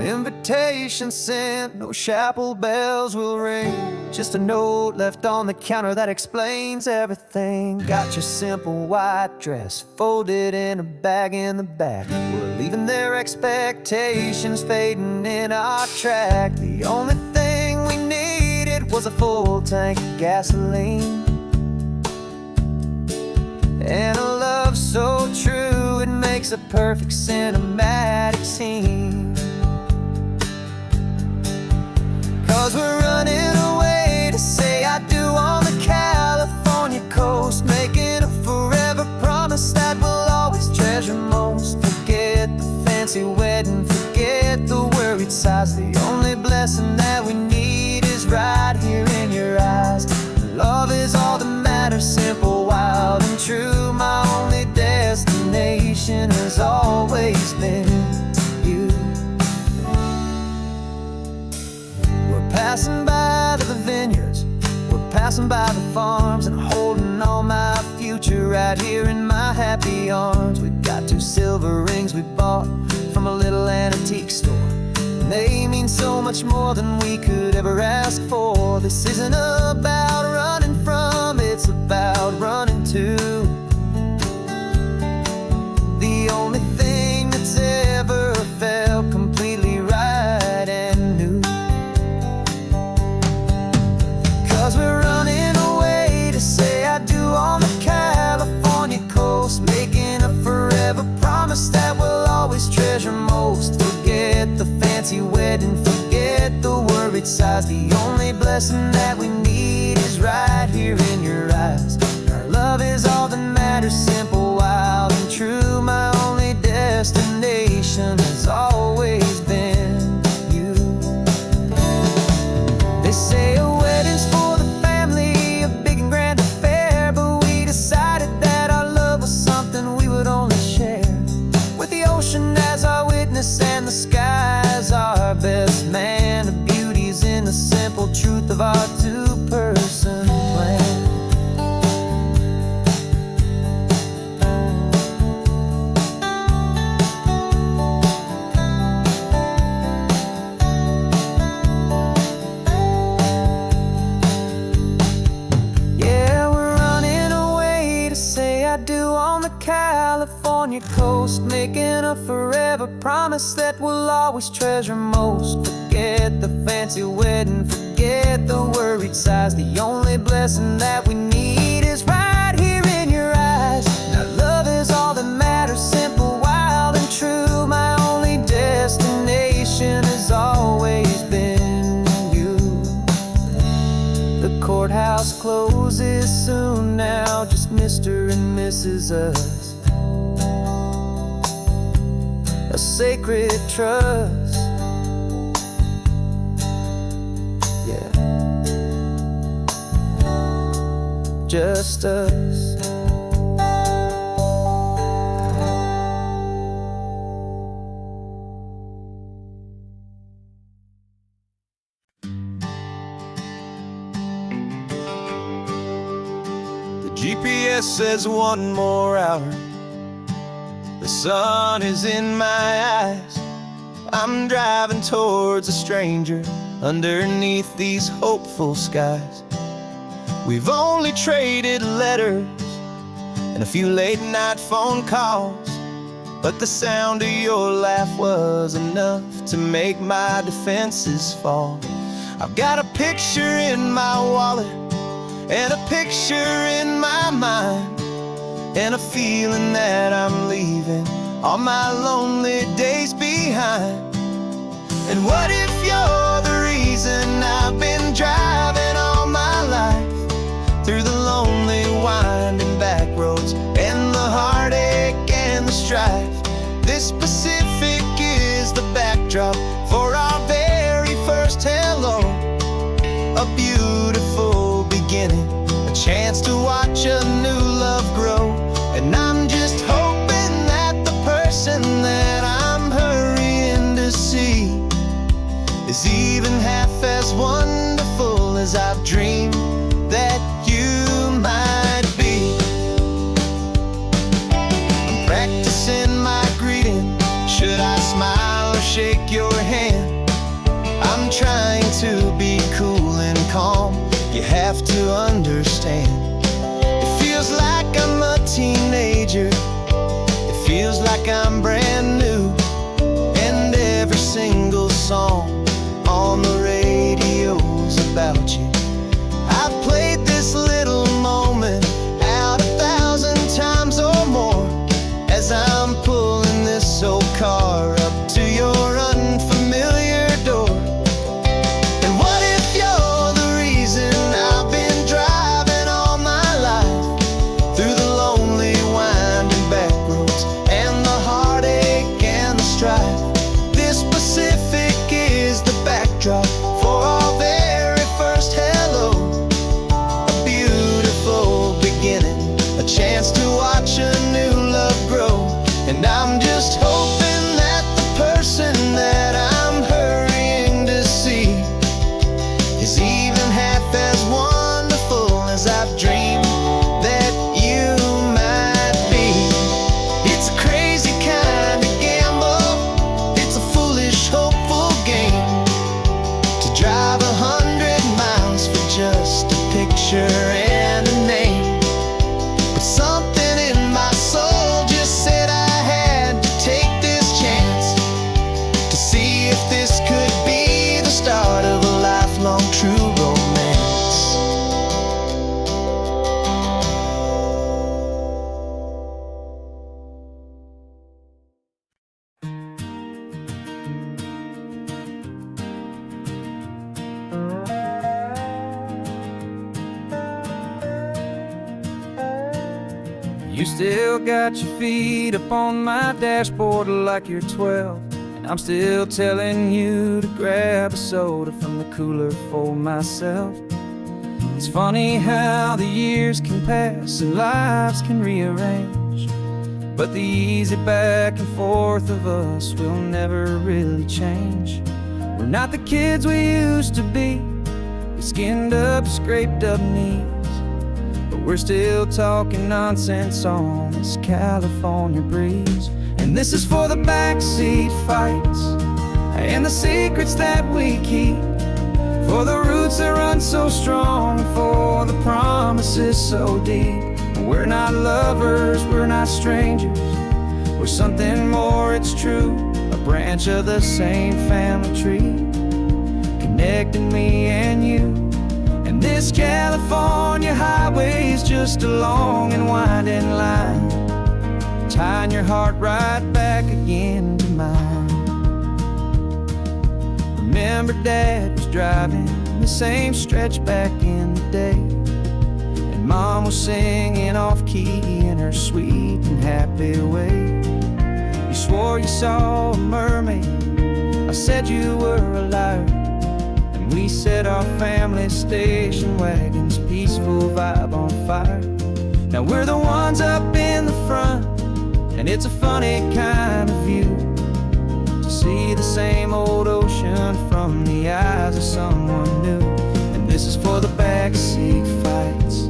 Invitation sent, no chapel bells will ring, just a note left on the counter that explains everything. Got your simple white dress folded in a bag in the back. We're leaving their expectations fading in our track. The only thing we needed was a full tank of gasoline, and a love so true it makes a perfect cinematic scene. 'Cause we're running away to say I do on the California coast, making a forever promise that we'll always treasure most. Forget the fancy wedding, forget the worried sighs. The only blessing that we need is right here in your eyes. Love is all that matters, simple, wild, and true. My only destination has always been you. Passing by the vineyards, we're passing by the farms, and holding all my future right here in my happy arms. We've got 2 silver rings we bought from a little antique store, and they mean so much more than we could ever ask for. This isn't about running from, it's about running to. The only thing that's ever felt completely right and new. 'Cause we're running away to say I do on the California coast, making a forever promise that we'll always treasure most. Forget the fancy wedding, forget the worried sighs. The only blessing that we need is right here in your eyes. Our love is all that matters, simple, wild, and true. My only destination has always been you. They say a wedding's for the family, a big and grand affair, but we decided that the California coast, making a forever promise that we'll always treasure most. Forget the fancy wedding, forget the worried sighs. The only blessing that we need is right here in your eyes. Now love is all that matters, simple, wild and true. My only destination has always been you. The courthouse closes soon now, just Mr. and Mrs. Us, a sacred trust. Yeah, just us. GPS says 1 more hour. The sun is in my eyes. I'm driving towards a stranger underneath these hopeful skies. We've only traded letters and a few late night phone calls, but the sound of your laugh was enough to make my defenses fall. I've got a picture in my wallet and a picture in my mind, and a feeling that I'm leaving all my lonely days behind. And what if you're the reason I've been driving all my life, through the lonely winding back roads and the heartache and the strife? This Pacific is the backdrop for our very first hello, a beautiful beginning, a chance to watch a new love grow. And I'm just hoping that the person that I'm hurrying to see is even half as wonderful as I've dreamed that you might be. I'm practicing my greeting. Should I smile or shake your hand? I'm trying to be cool and calm. You have to understand. It feels like I'm a teenager. It feels like I'm brand new. And every single song on the radio's about you. I've played this little moment out 1,000 times or more as I'm pulling this old car up to your unfamiliar door. And what if you're the reason I've been driving all my life, through the lonely winding back roads and the heartache and the strife? This Pacific is the backdrop for our very first hello, a beautiful beginning, a chance to watch a new love grow. And I'm just hoping that the person that I'm hurrying to see is even half as wonderful as I've dreamed that you might be. It's a crazy kind of gamble, it's a foolish, hopeful game, to drive 100 miles for just a picture and a name. But something in my soul just said I had to take this chance, to see if this could be the start of a lifelong true romance. You still got your feet up on my dashboard like you're 12, and I'm still telling you to grab a soda from the cooler for myself. It's funny how the years can pass and lives can rearrange, but the easy back and forth of us will never really change. We're not the kids we used to be, with skinned up, scraped up knees, but we're still talking nonsense on this California breeze. And this is for the backseat fights and the secrets that we keep, for the roots that run so strong, for the promises so deep. We're not lovers, we're not strangers, we're something more, it's true. A branch of the same family tree, connecting me and you. And this California highway is just a long and winding line, tying your heart right back again to mine. Remember Dad was driving the same stretch back in the day, and Mom was singing off-key in her sweet and happy way. You swore you saw a mermaid, I said you were a liar, and we set our family station wagon's peaceful vibe on fire. Now we're the ones up in the front, and it's a funny kind of view to see the same old ocean from the eyes of someone new. And this is for the backseat fights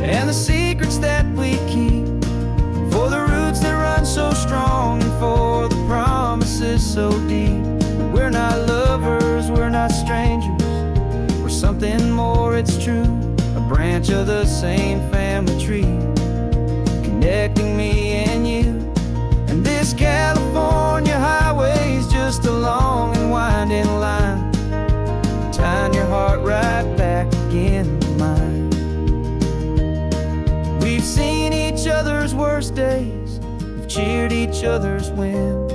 and the secrets that we keep, for the roots that run so strong and for the promises so deep. We're not lovers, we're not strangers, we're something more, it's true. A branch of the same family tree, connecting me and you. And this California highway is just a long and winding line, tying your heart right back again to mine. We've seen each other's worst days, we've cheered each other's wins.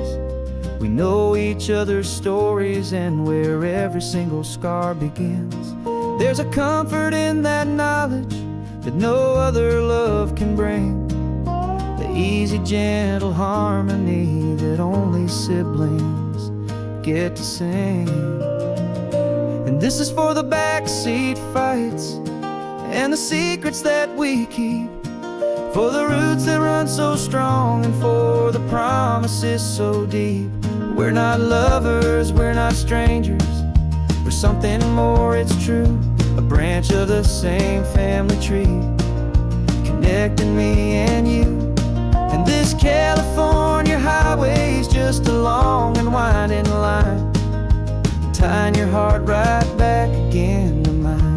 We know each other's stories and where every single scar begins. There's a comfort in that knowledge that no other love can bring, the easy, gentle harmony that only siblings get to sing. And this is for the backseat fights and the secrets that we keep, for the roots that run so strong and for the promises so deep. We're not lovers, we're not strangers, we're something more, it's true. A branch of the same family tree, connecting me and you. And this California highway is just a long and winding line, tying your heart right back again to mine.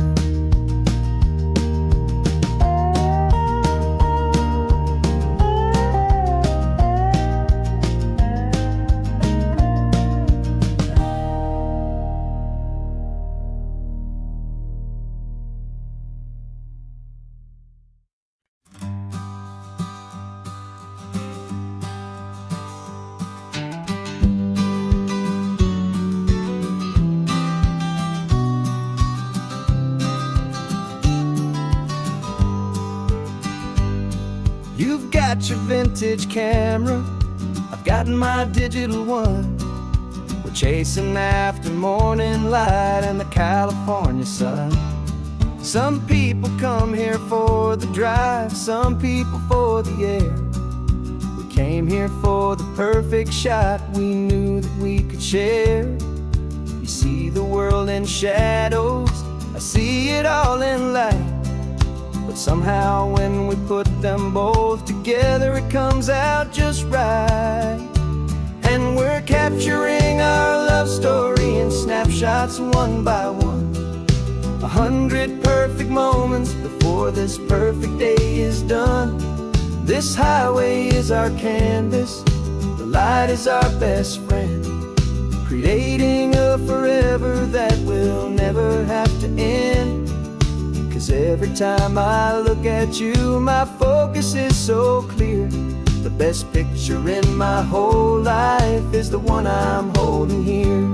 You've got your vintage camera, I've got my digital one. We're chasing after morning light and the California sun. Some people come here for the drive, some people for the air. We came here for the perfect shot we knew that we could share. You see the world in shadows, I see it all in light. But somehow when we put them both together, it comes out just right. And we're capturing our love story in snapshots one by one, 100 perfect moments before this perfect day is done. This highway is our canvas, the light is our best friend, creating a forever that will never have to end. 'Cause every time I look at you, my focus is so clear. The best picture in my whole life is the one I'm holding here.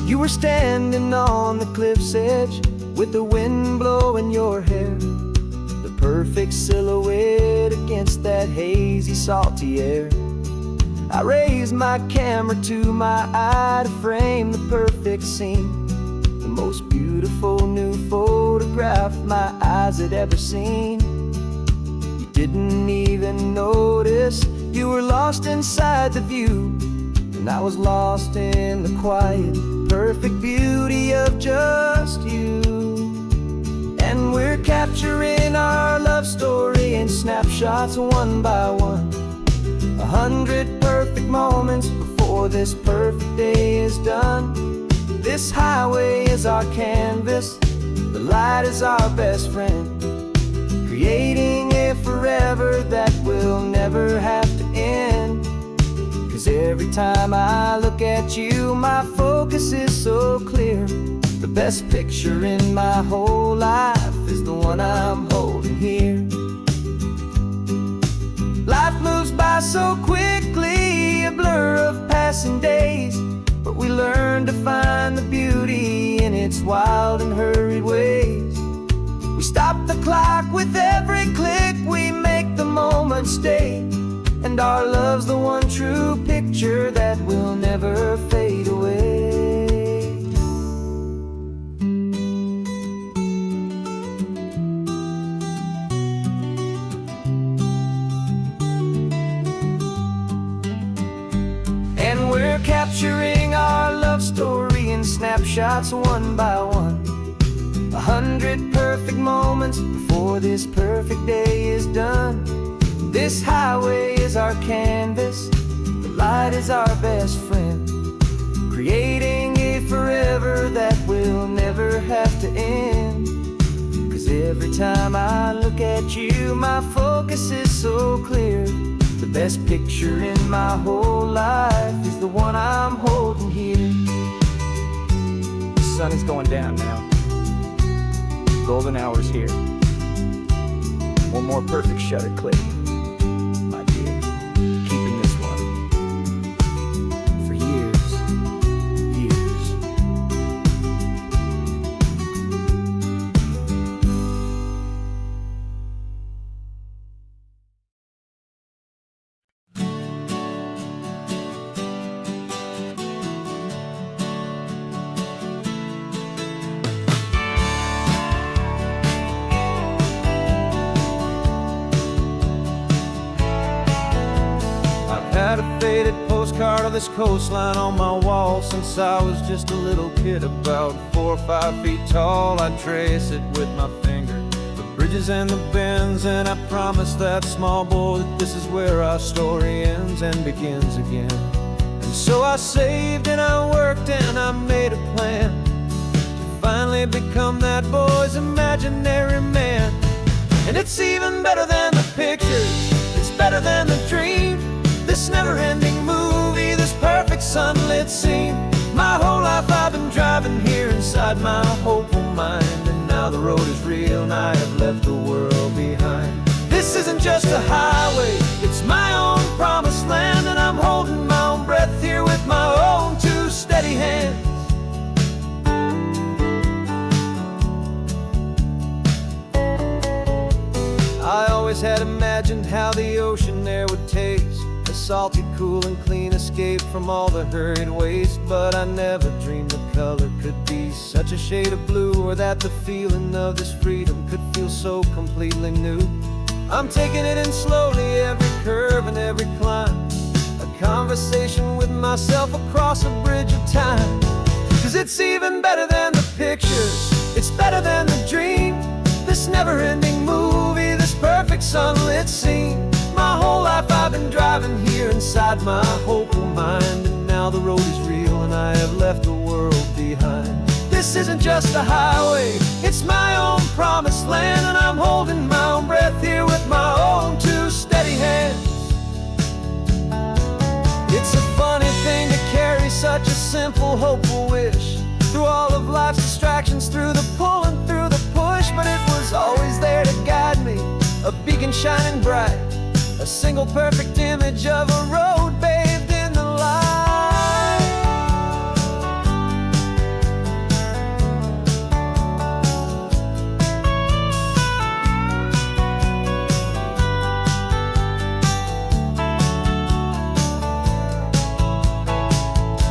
You were standing on the cliff's edge with the wind blowing your hair, the perfect silhouette against that hazy, salty air. I raised my camera to my eye to frame the perfect scene, the most beautiful new photograph my eyes had ever seen. You didn't even notice you were lost inside the view, and I was lost in the quiet, perfect beauty of just you. And we're capturing our love story in snapshots one by one, 100 perfect moments before before this perfect day is done. This highway is our canvas, the light is our best friend, creating a forever that will never have to end. 'Cause every time I look at you, my focus is so clear. The best picture in my whole life is the one I'm holding here. Life moves by so quickly, a blur of passing days, but we learn to find the beauty in its wild and hurried ways. We stop the clock with every click, we make the moment stay, and our love's the one true picture that will never fade away. And we're capturing our love story in snapshots one by one. 100 perfect moments before this perfect day is done. This highway is our canvas, the light is our best friend, creating a forever that will never have to end. 'Cause every time I look at you, my focus is so clear. The best picture in my whole life is the one I'm holding here. The sun is going down now. Golden hour's here. One more perfect shutter click, my dear. Keeping this one for years, years. Had a faded postcard of this coastline on my wall since I was just a little kid, about 4 or 5 feet tall. I trace it with my finger, the bridges and the bends, and I promised that small boy that this is where our story ends and begins again. And so I saved and I worked and I made a plan to finally become that boy's imaginary man. And it's even better than the pictures, it's better than the dream. This never-ending movie, this perfect sunlit scene. My whole life I've been driving here inside my hopeful mind, and now the road is real and I have left the world behind. This isn't just a highway, it's my own promised land, and I'm holding my own breath here with my own two steady hands. I always had imagined how the ocean there would taste, a salty, cool and clean escape from all the hurried waste. But I never dreamed the color could be such a shade of blue, or that the feeling of this freedom could feel so completely new. I'm taking it in slowly, every curve and every climb, a conversation with myself across a bridge of time. 'Cause it's even better than the pictures, it's better than the dream. This never-ending movie, this perfect sunlit scene. My whole life I've been driving here inside my hopeful mind, and now the road is real and I have left the world behind. This isn't just a highway, it's my own promised land, and I'm holding my own breath here with my own two steady hands. It's a funny thing to carry such a simple, hopeful wish through all of life's distractions, through the pull and through the push, but it was always there to guide me, a beacon shining bright, a single perfect image of a road bathed in the light.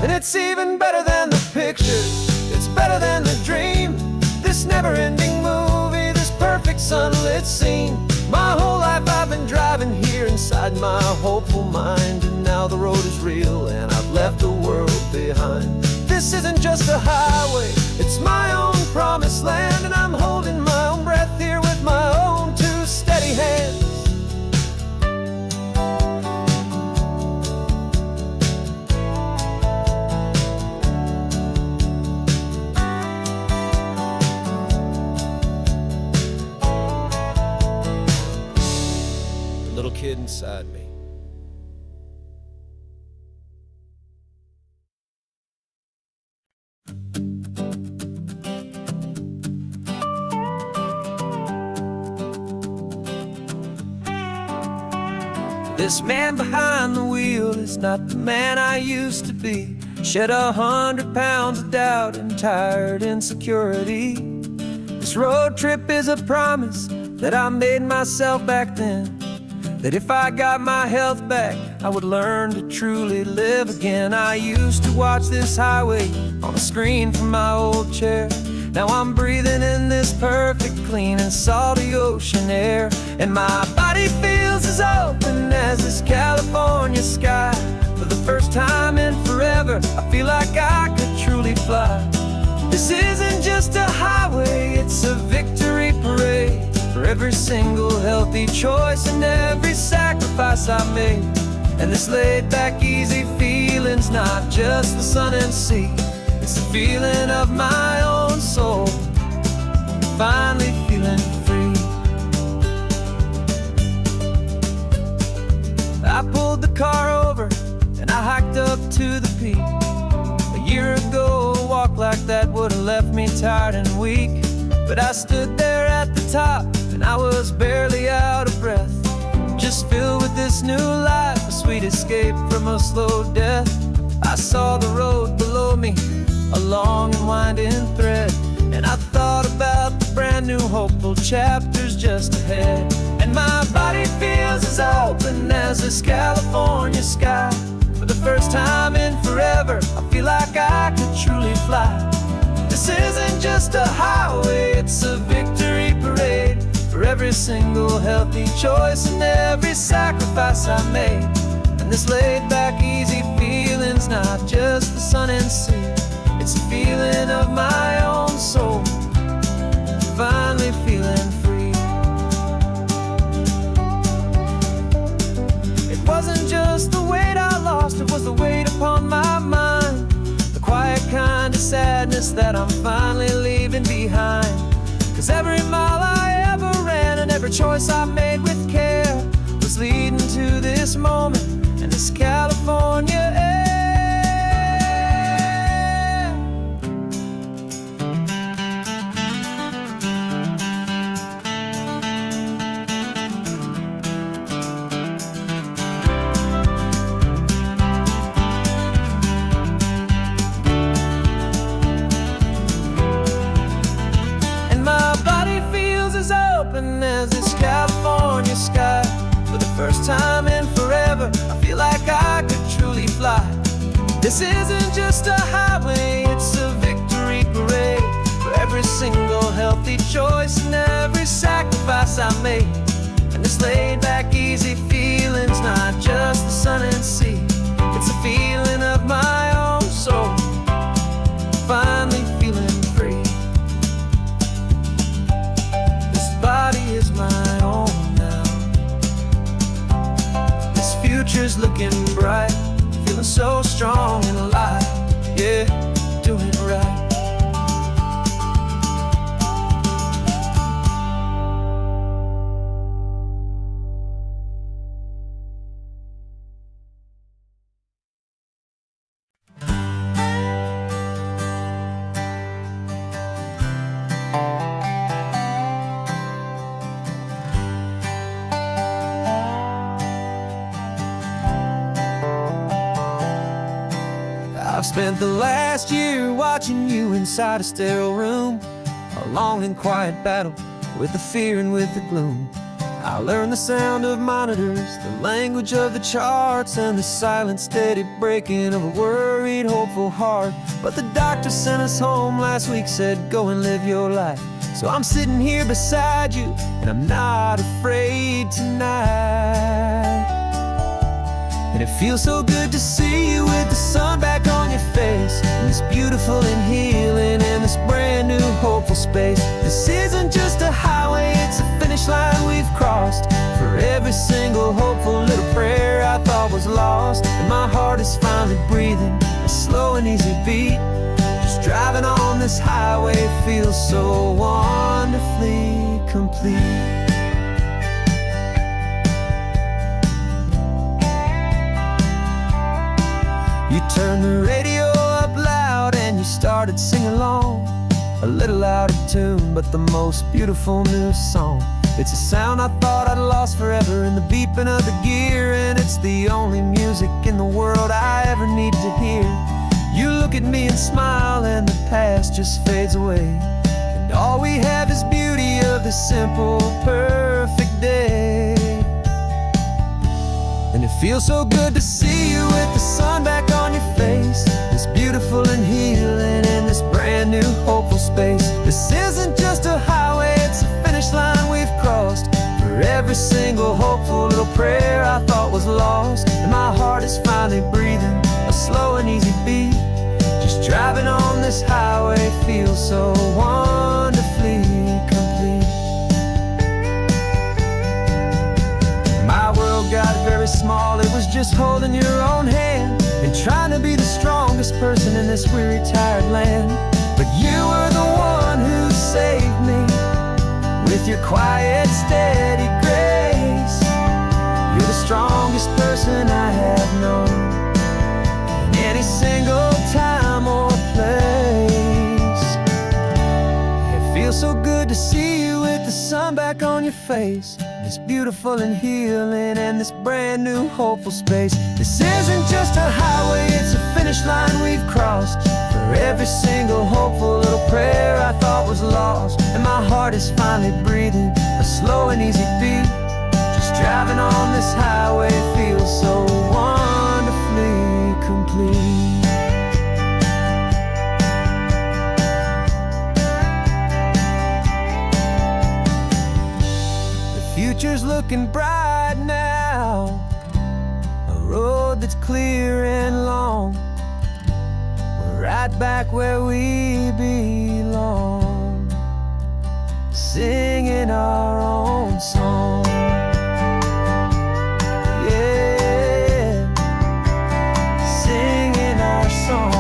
And it's even better than the pictures, it's better than the dream. This never-ending movie, this perfect sunlit scene. My whole life I've been driving here inside my hopeful mind, and now the road is real and I've left the world behind. This isn't just a highway, it's my own promised land, and I'm holding my own breath here with my own two steady hands. beside me. This man behind the wheel is not the man I used to be. Shed 100 pounds of doubt and tired insecurity. This road trip is a promise that I made myself back then, that if I got my health back, I would learn to truly live again. I used to watch this highway on a screen from my old chair. Now I'm breathing in this perfect, clean and salty ocean air. And my body feels as open as this California sky. For the first time in forever, I feel like I could truly fly. This isn't just a highway, it's a victory parade. For every single healthy choice and every sacrifice I made. And this laid back easy feeling's not just the sun and sea. It's the feeling of my own soul, finally feeling free. I pulled the car over and I hiked up to the peak. A year ago, a walk like that would have left me tired and weak. But I stood there at the top and I was barely out of breath, just filled with this new life, a sweet escape from a slow death. I saw the road below me, a long and winding thread, and I thought about the brand new hopeful chapters just ahead. And my body feels as open as this California sky. For the first time in forever, I feel like I could truly fly. This isn't just a highway, it's a victory parade. For every single healthy choice and every sacrifice I made. And this laid back easy feeling's not just the sun and sea. It's a feeling of my own soul, finally feeling free. It wasn't just the weight I lost, it was the weight upon my mind. The quiet kind of sadness that I'm finally leaving behind. Cause every mile I ever ran and every choice I made with care was leading to this moment and this California air. As this California sky. For the first time in forever, I feel like I could truly fly. This isn't just a highway, it's a victory parade. For every single healthy choice and every sacrifice I made. And this laid back easy feeling's not just the sun and sea. It's a feeling of my own soul, finally feeling free. Body is my own now. This future's looking bright, feeling so strong and alive. Yeah, doing it right. I've spent the last year watching you inside a sterile room, a long and quiet battle with the fear and with the gloom. I learned the sound of monitors, the language of the charts, and the silent, steady breaking of a worried, hopeful heart. But the doctor sent us home last week, said go and live your life. So I'm sitting here beside you, and I'm not afraid tonight. And it feels so good to see you with the sun back on your face, and this beautiful and healing in this brand new hopeful space. This isn't just a highway, it's a finish line we've crossed. For every single hopeful little prayer I thought was lost, and my heart is finally breathing a slow and easy beat. Just driving on this highway feels so wonderfully complete. You turned the radio up loud and you started singing along. A little out of tune, but the most beautiful new song. It's a sound I thought I'd lost forever in the beeping of the gear, and it's the only music in the world I ever need to hear. You look at me and smile, and the past just fades away, and all we have is beauty of this simple, perfect day. And it feels so good to see you with the sun back on your face, this beautiful and healing in this brand new hopeful space. This isn't just a highway, it's a finish line we've crossed. For every single hopeful little prayer I thought was lost, and my heart is finally breathing a slow and easy beat. Just driving on this highway feels so wonderfully complete. My world got very small, it was just holding your own hand and trying to be the strongest person in this weary, tired land. But you were the one who saved me with your quiet, steady grace. You're the strongest person I have known in any single time or place. It feels so good to see you with the sun back on your face, this beautiful and healing and this brand new hopeful space. This isn't just a highway, it's a finish line we've crossed. For every single hopeful little prayer I thought was lost, and my heart is finally breathing a slow and easy beat. Just driving on this highway feels so wonderfully complete. Future's looking bright now, a road that's clear and long. We're right back where we belong, singing our own song. Yeah, singing our song.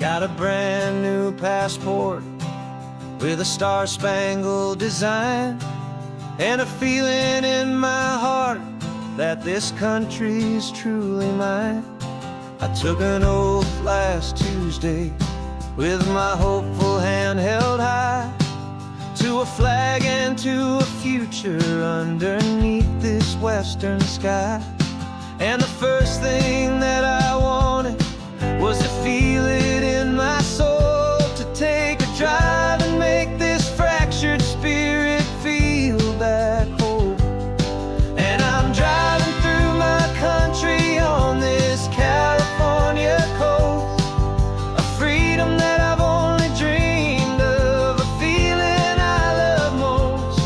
Got a brand new passport with a star-spangled design, and a feeling in my heart that this country's truly mine. I took an oath last Tuesday with my hopeful hand held high, to a flag and to a future underneath this western sky. And the first thing that I wanted was to feel it in my soul, to take a drive and make this fractured spirit feel back home. And I'm driving through my country on this California coast, a freedom that I've only dreamed of, a feeling I love most.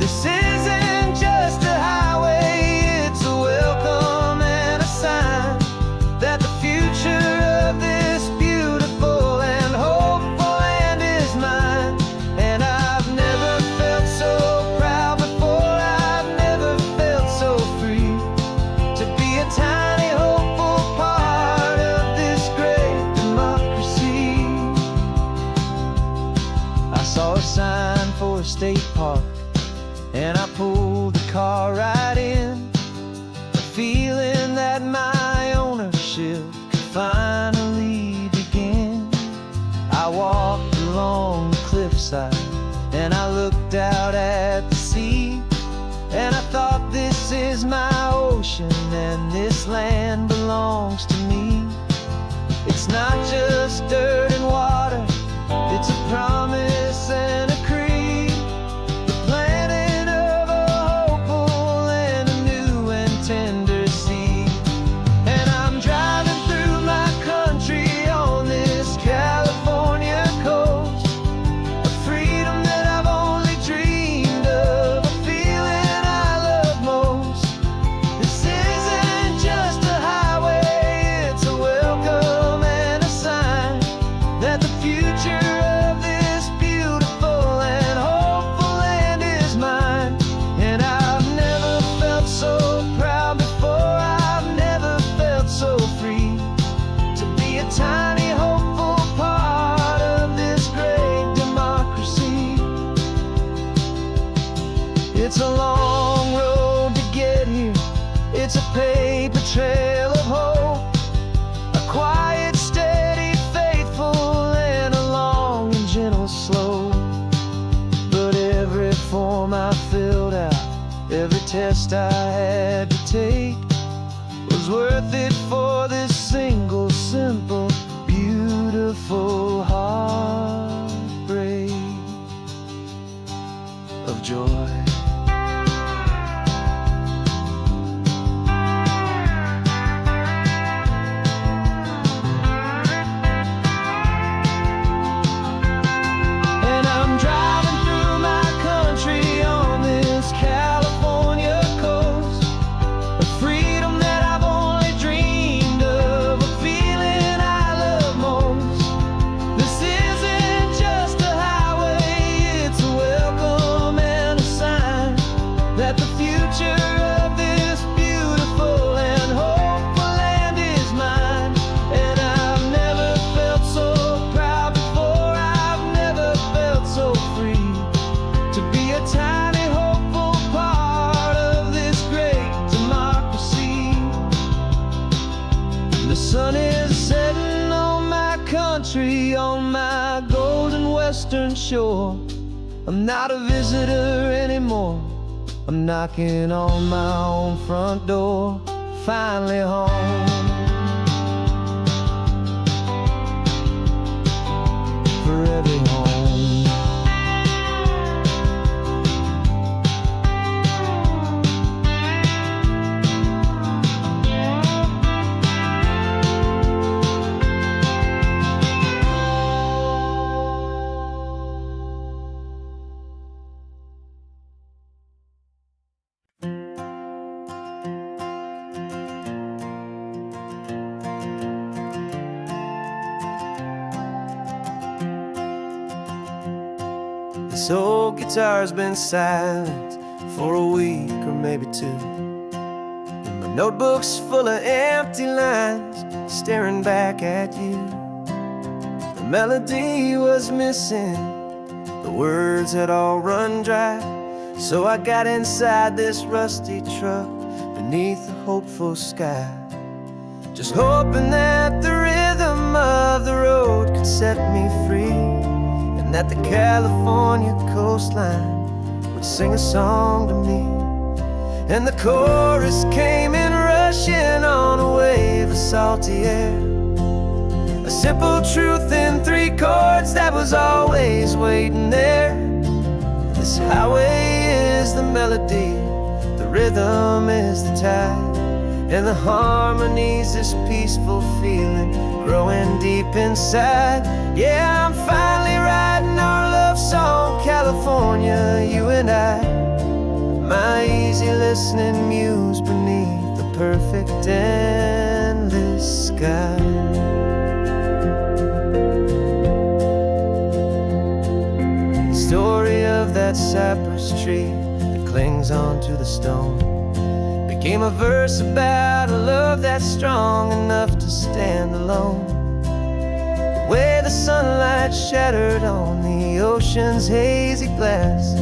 This isn't just a highway, it's a welcome and a sign that the future of this beautiful and hopeful land is mine. And I've never felt so proud before, I've never felt so free, to be a tiny hopeful part of this great democracy. I saw a sign for a state park, and I pulled the car right in, a feeling that my ownership finally begin. I walked along the cliffside and I looked out at the sea, and I thought, this is my ocean and this land belongs to me. It's not just dirt and water, it's a promise and a creed, the planting of a hopeful and a new and tender seed. And I'm driving through my country on this California coast, a freedom that I've only dreamed of, a feeling I love most. This isn't just a highway, it's a welcome and a sign It's a long road to get here. It's a paper trail of hope, a quiet, steady, faithful, and a long and gentle slope. But every form I filled out, every test I had to take, was worth it for this single, simple, beautiful heartbreak of joy. On my golden western shore, I'm not a visitor anymore. I'm knocking on my own front door, finally home. For every home. This old guitar's been silent for a week or maybe two, and my notebook's full of empty lines staring back at you. The melody was missing, the words had all run dry, so I got inside this rusty truck beneath the hopeful sky, just hoping that the rhythm of the road could set me free, and that the California coastline would sing a song to me. And the chorus came in rushing on a wave of salty air, a simple truth in 3 chords that was always waiting there. This highway is the melody, the rhythm is the tide, and the harmony's this peaceful feeling growing deep inside. Yeah, I'm finally writing our love song, California, you and I, my easy listening muse beneath the perfect endless sky. The story of that cypress tree that clings onto the stone became a verse about a love that's strong enough to stand alone. The way the sunlight shattered on the ocean's hazy glass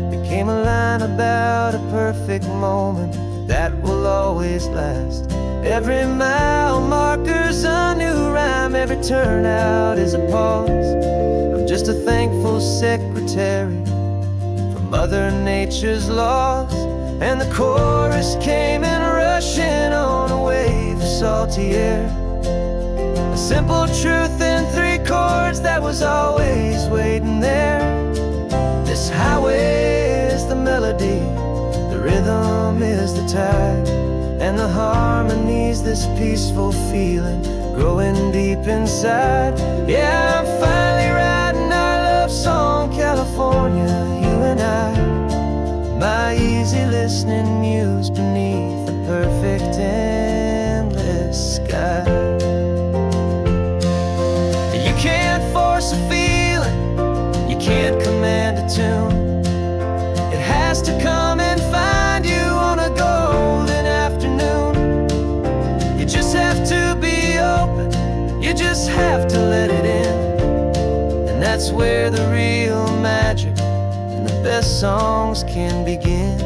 became a line about a perfect moment that will always last. Every mile marker's a new rhyme, every turnout is a pause. I'm just a thankful secretary for Mother Nature's laws. And the chorus came in rushing on a wave of salty air, a simple truth in 3 chords that was always waiting there. This highway is the melody, the rhythm is the tide, and the harmony's this peaceful feeling growing deep inside. Yeah, I'm finally writing our love song, California, you and I, my easy listening muse beneath the perfect endless sky. You can't force a feeling, you can't command a tune. It has to come and find you on a golden afternoon. You just have to be open, you just have to let it in, and that's where the real magic and the their songs can begin.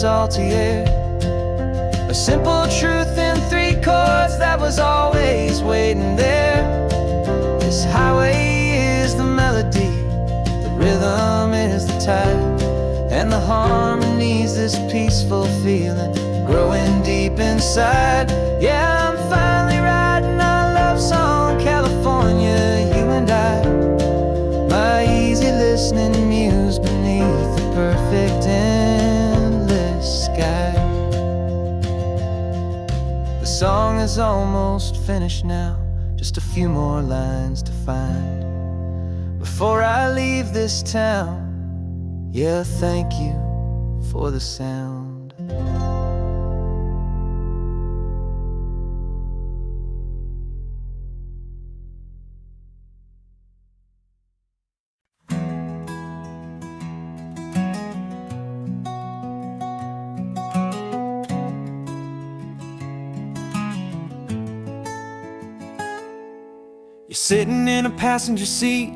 Salty air, a simple truth in 3 chords that was always waiting there. This highway is the melody, the rhythm is the tide, and the harmony's this peaceful feeling growing deep inside. Yeah, I'm finally writing our love song, California, you and I. My easy listening muse beneath the perfect sky. The song is almost finished now, just a few more lines to find before I leave this town. Yeah, thank you for the sound. You're sitting in a passenger seat,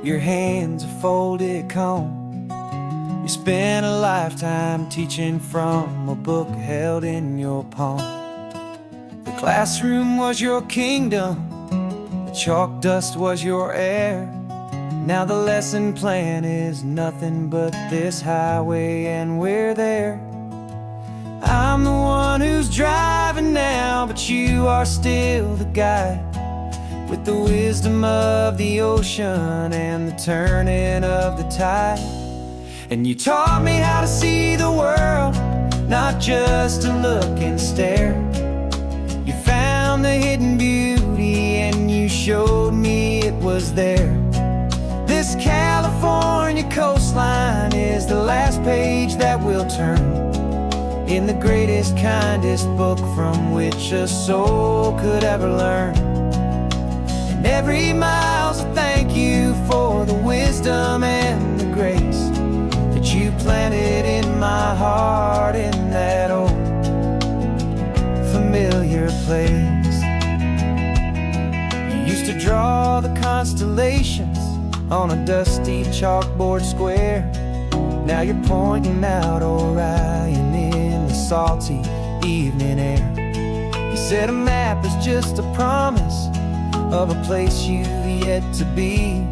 your hands are folded calm. You spent a lifetime teaching from a book held in your palm. The classroom was your kingdom, the chalk dust was your air. Now the lesson plan is nothing but this highway, and we're there. I'm the one who's driving now, but you are still the guide, with the wisdom of the ocean and the turning of the tide. And you taught me how to see the world, not just to look and stare. You found the hidden beauty and you showed me it was there. This California coastline is the last page that we'll turn in the greatest, kindest book from which a soul could ever learn. Every mile's a thank you for the wisdom and the grace that you planted in my heart in that old familiar place. You used to draw the constellations on a dusty chalkboard square. Now you're pointing out Orion in the salty evening air. You said a map is just a promise of a place you've yet to be,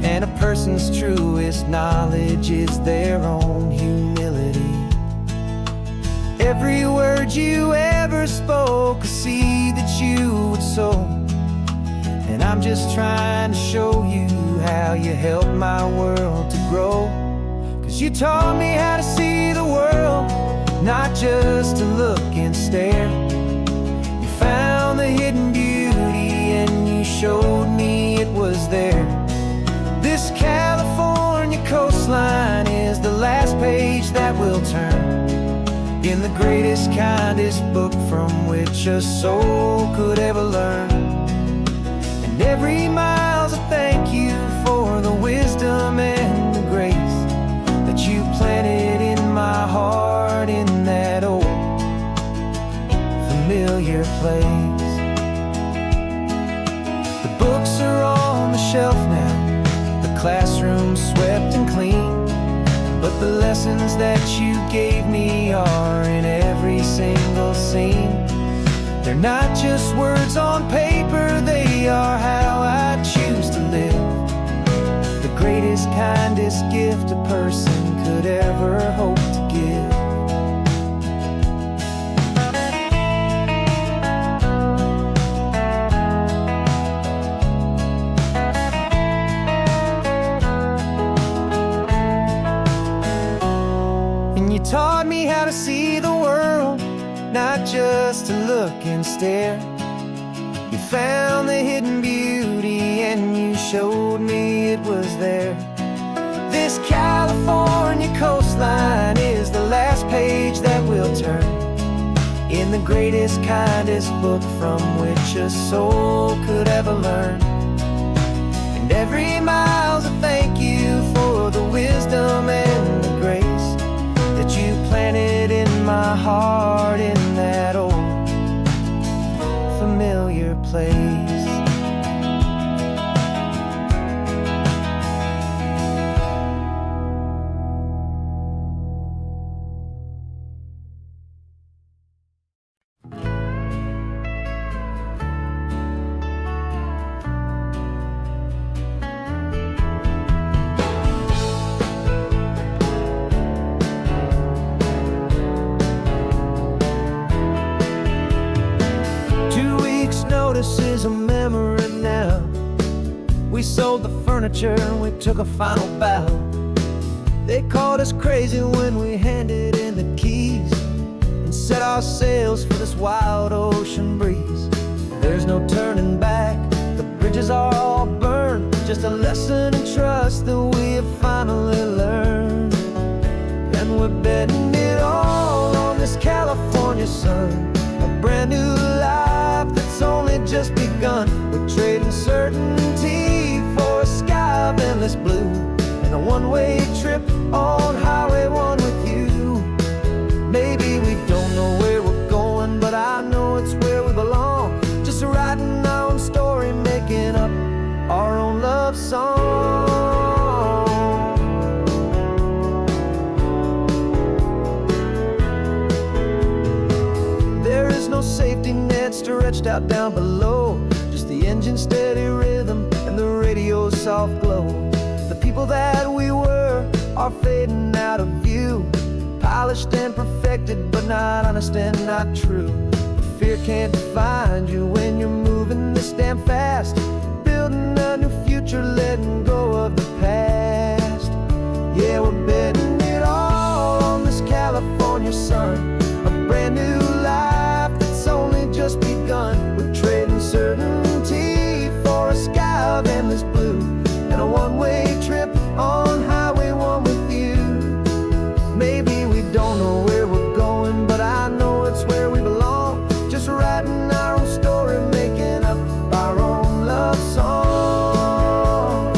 and a person's truest knowledge is their own humility. Every word you ever spoke, a seed that you would sow, and I'm just trying to show you how you helped my world to grow. 'Cause you taught me how to see the world, not just to look and stare. You found the hidden beauty and you showed me it was there. This California coastline is the last page that we'll turn in the greatest, kindest book from which a soul could ever learn. And every mile's a thank you for the wisdom and the grace that you planted in my heart in that old familiar place. The books are on the shelf now, the classroom swept and clean, but the lessons that you gave me are in every single scene. They're not just words on paper, they are how I choose to live. The greatest, kindest gift a person could ever hope to give. Taught me how to see the world, not just to look and stare. You found the hidden beauty and you showed me it was there. This California coastline is the the greatest, kindest book from which a soul could ever learn. And every mile's a thank you for the wisdom and the grace that you planted in my heart in that old familiar place. Notice is a memory now. We sold the furniture and we took a final bow. They called us crazy when we handed in the keys and set our sails for this wild ocean breeze. There's no turning back, the bridges are all burned. Just a lesson in trust that we have finally learned. And we're betting it all on this California sun, a brand new life that's only just begun. We're trading certainty for a sky of endless blue and a one-way trip on Highway 1 with you. Maybe we don't know where we're going, but I know it's where we belong. Just writing our own story, making up our own love song. There is no safety net stretched out down below, just the engine's steady rhythm and the radio's soft glow. The people that we were are fading out of view, polished and perfected, but not honest and not true. Fear can't find you when you're moving this damn fast, building a new future, letting go of the past. Yeah, we're betting it all on this California sun, a brand new life that's only just begun. We're trading certainty for a sky of endless blue and a one-way trip on Highway 1 with you. Maybe we don't know where we're going, but I know it's where we belong. Just writing our own story, making up our own love song.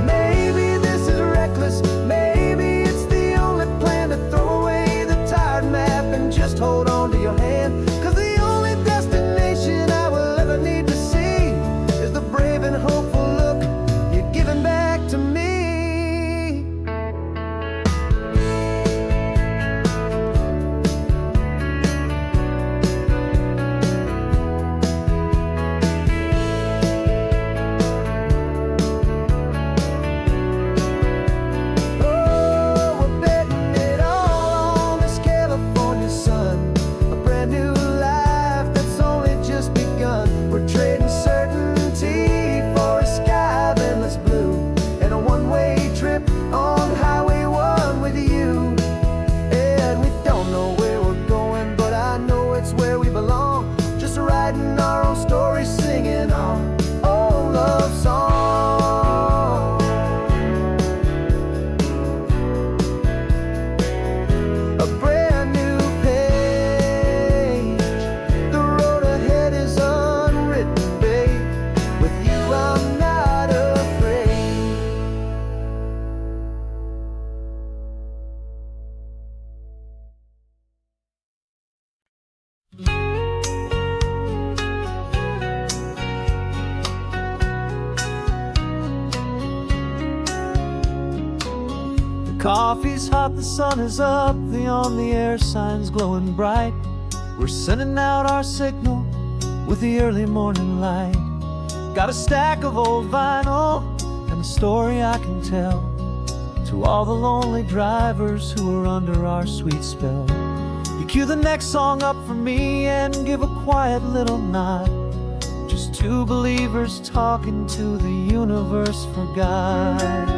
Maybe this is reckless, maybe it's the only plan to throw away the tired map and just hold on to your hand. 'Cause the only destination I will ever need to see is the brave and hopeful look you're giving back to me. Coffee's hot, the sun is up, the on-the-air sign's glowing bright. We're sending out our signal with the early morning light. Got a stack of old vinyl and a story I can tell to all the lonely drivers who are under our sweet spell. You cue the next song up for me and give a quiet little nod. Just two believers talking to the universe for God.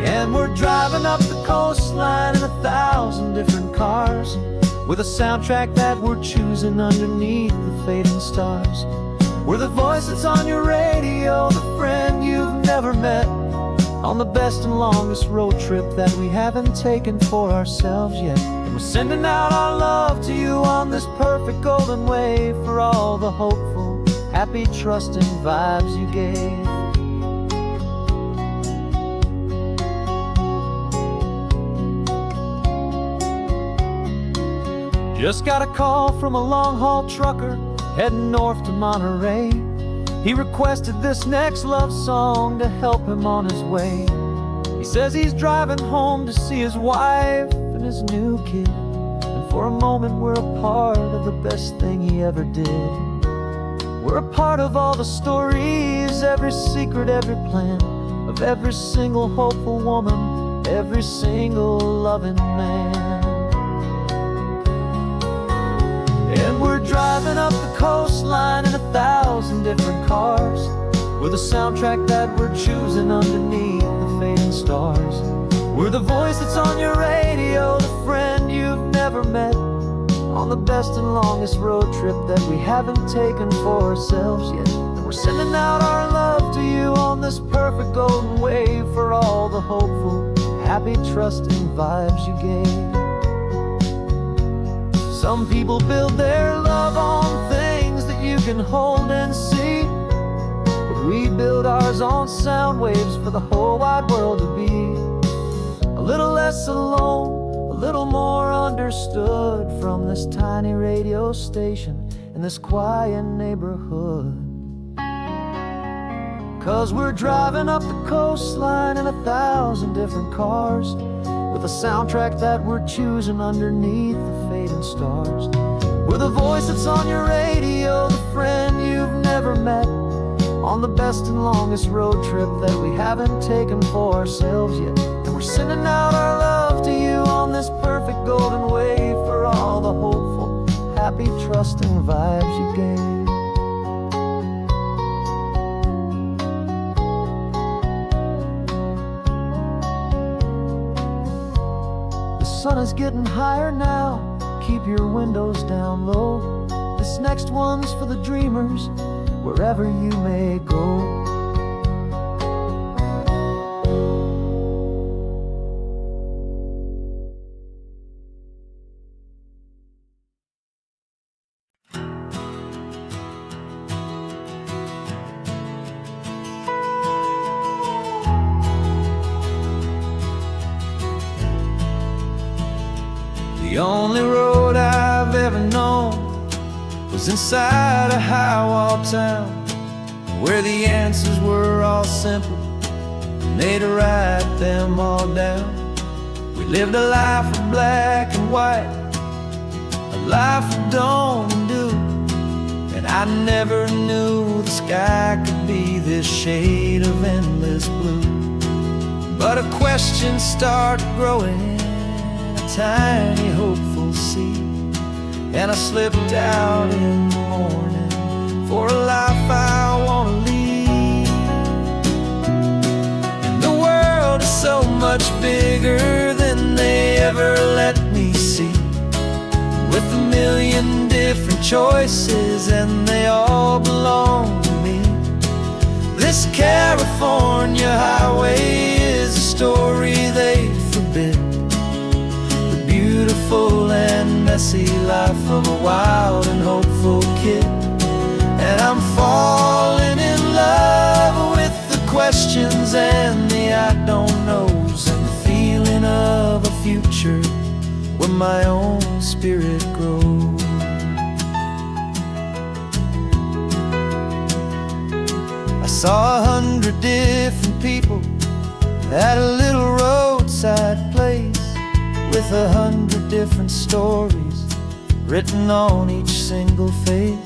And we're driving up the coastline in 1,000 different cars, with a soundtrack that we're choosing underneath the fading stars. We're the voice that's on your radio, the friend you've never met, on the best and longest road trip that we haven't taken for ourselves yet. And we're sending out our love to you on this perfect golden way for all the hopeful, happy, trusting vibes you gave. Just got a call from a long-haul trucker heading north to Monterey. He requested this next love song to help him on his way. He says he's driving home to see his wife and his new kid, and for a moment we're a part of the best thing he ever did. We're a part of all the stories, every secret, every plan, of every single hopeful woman, every single loving man. And we're driving up the coastline in 1,000 different cars, with a soundtrack that we're choosing underneath the fading stars. We're the voice that's on your radio, the friend you've never met, on the best and longest road trip that we haven't taken for ourselves yet. And we're sending out our love to you on this perfect golden way for all the hopeful, happy, trusting vibes you gave. Some people build their love on things that you can hold and see, but we build ours on sound waves for the whole wide world to be a little less alone, a little more understood from this tiny radio station in this quiet neighborhood. 'Cause we're driving up the coastline in 1,000 different cars, with a soundtrack that we're choosing underneath the fading stars. We're the voice that's on your radio, the friend you've never met, on the best and longest road trip that we haven't taken for ourselves yet. And we're sending out our love to you on this perfect golden way for all the hopeful, happy, trusting vibes you gave. The sun is getting higher now, keep your windows down low. This next one's for the dreamers, wherever you may go. The only road I've ever known was inside a high-wall town, where the answers were all simple and they'd write them all down. We lived a life of black and white, a life of dawn and dew, and I never knew the sky could be this shade of endless blue. But a question started growing, tiny hopeful seed, and I slipped out in the morning for a life I want to lead. And the world is so much bigger than they ever let me see, with a million different choices and they all belong to me. This California highway is a story they forbid, beautiful and messy life of a wild and hopeful kid. And I'm falling in love with the questions and the I don't knows, and the feeling of a future where my own spirit grows. I saw 100 different people at a little roadside place, with 100 different stories written on each single face.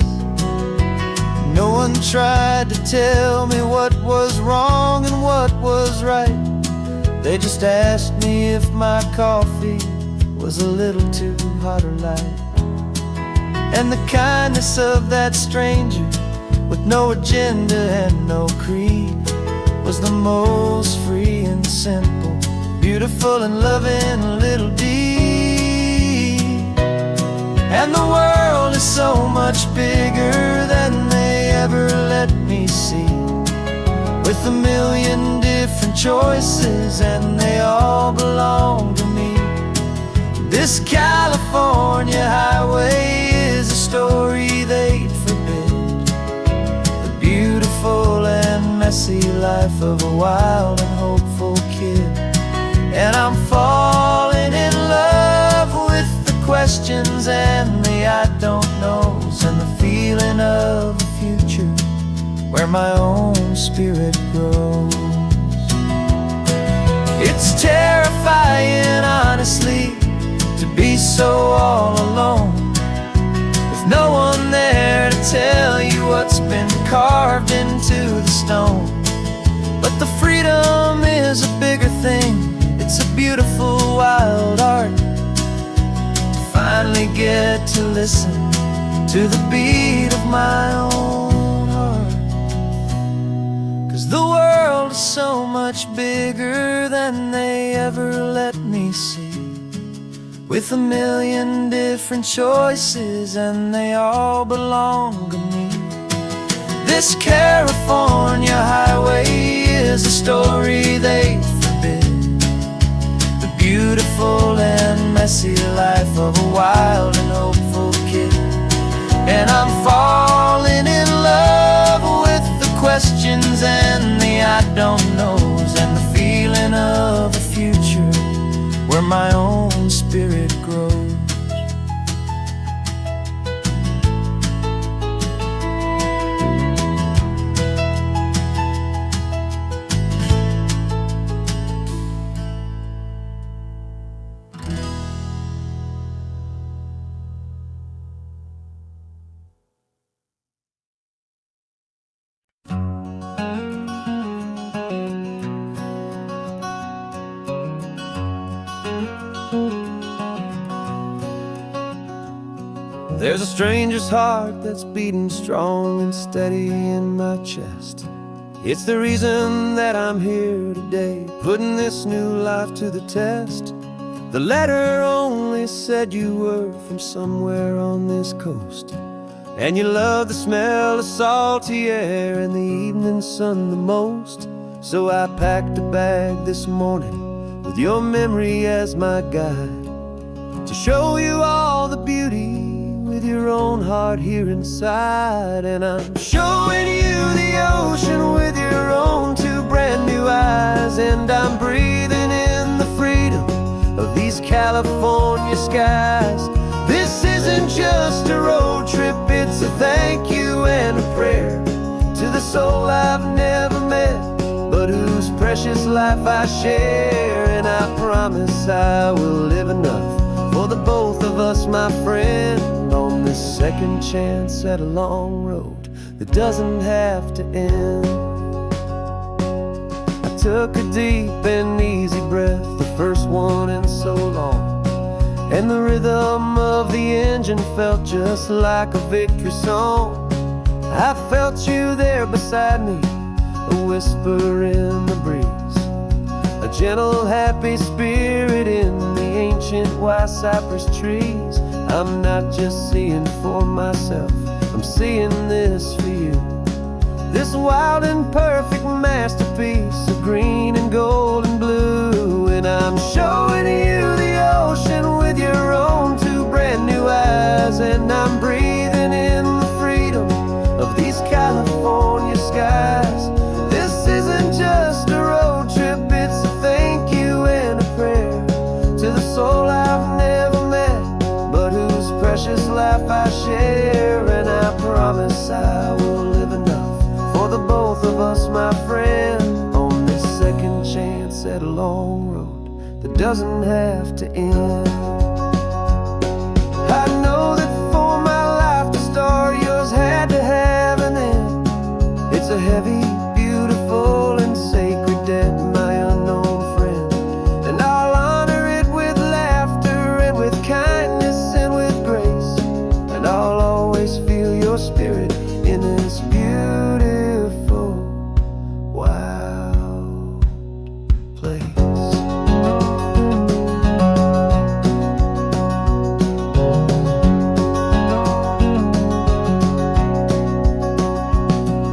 No one tried to tell me what was wrong and what was right. They just asked me if my coffee was a little too hot or light. And the kindness of that stranger, with no agenda and no creed, was the most free and simple, beautiful and loving little deed. And the world is so much bigger than they ever let me see, with with a million different choices, and they all belong to me. This California highway is a story they'd forbid, the beautiful and messy life of a wild and hopeful kid. And I'm falling in love with the questions and the I don't knows, and the feeling of a future where my own spirit grows. It's terrifying, honestly, to be so all alone, with no one there to tell you what's been carved into the stone. But the freedom is a bigger thing. It's a beautiful wild art to finally get to listen to the beat of my own heart. 'Cause the world is so much bigger than they ever let me see, with a million different choices, and they all belong to me. This California highway is a story they forbid, the beautiful and messy life of a wild and hopeful kid. And I'm falling in love with the questions and the I don't knows, and the feeling of a future where my own spirit grows. There's a stranger's heart that's beating strong and steady in my chest. It's the reason that I'm here today, putting this new life to the test. The letter only said you were from somewhere on this coast, and you love the smell of salty air and the evening sun the most. So I packed a bag this morning with your memory as my guide, to show you all the beauty with your own heart here inside. And I'm showing you the ocean with your own two brand new eyes, and I'm breathing in the freedom of these California skies. This isn't just a road trip, it's a thank you and a prayer to the soul I've never met, but whose precious life I share. And I promise I will live enough for the both of us, my friend, on this second chance at a long road that doesn't have to end. I took a deep and easy breath, the first one in so long, and the rhythm of the engine felt just like a victory song. I felt you there beside me, a whisper in the breeze, a gentle, happy spirit in the ancient white cypress trees. I'm not just seeing for myself, I'm seeing this for you. This wild and perfect masterpiece of green and gold and blue. And I'm showing you the ocean with your own two brand new eyes, and I'm breathing in the freedom of these California skies. This isn't just a road trip, it's a thank you and a prayer to the soul I've never met, but whose precious life I share. And I promise I will live enough for the both of us, my friend, on this second chance at a long road that doesn't have to end. I know that for my life to start, yours had to have an end. It's a heavy, beautiful, and sacred debt, my unknown friend, and I'll honor it with laughter and with kindness and with grace, and I'll always feel your spirit in this beautiful, wild place.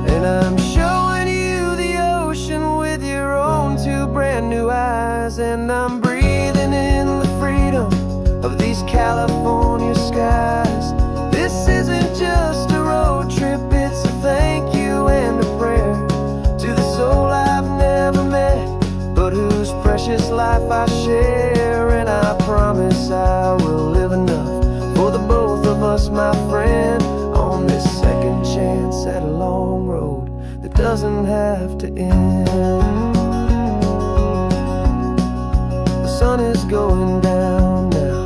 And I'm showing you the ocean skies, and I'm breathing in the freedom of these California skies. This isn't just a road trip, it's a thank you and a prayer to the soul I've never met, but whose precious life I share. And I promise I will live enough for the both of us, my friend, on this second chance at a long road that doesn't have to end. The sun is going down now.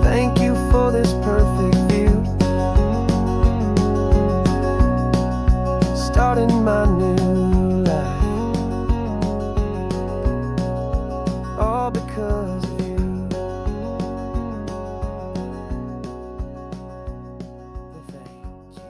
Thank you for this perfect view, starting my new life, all because of you. Thank you.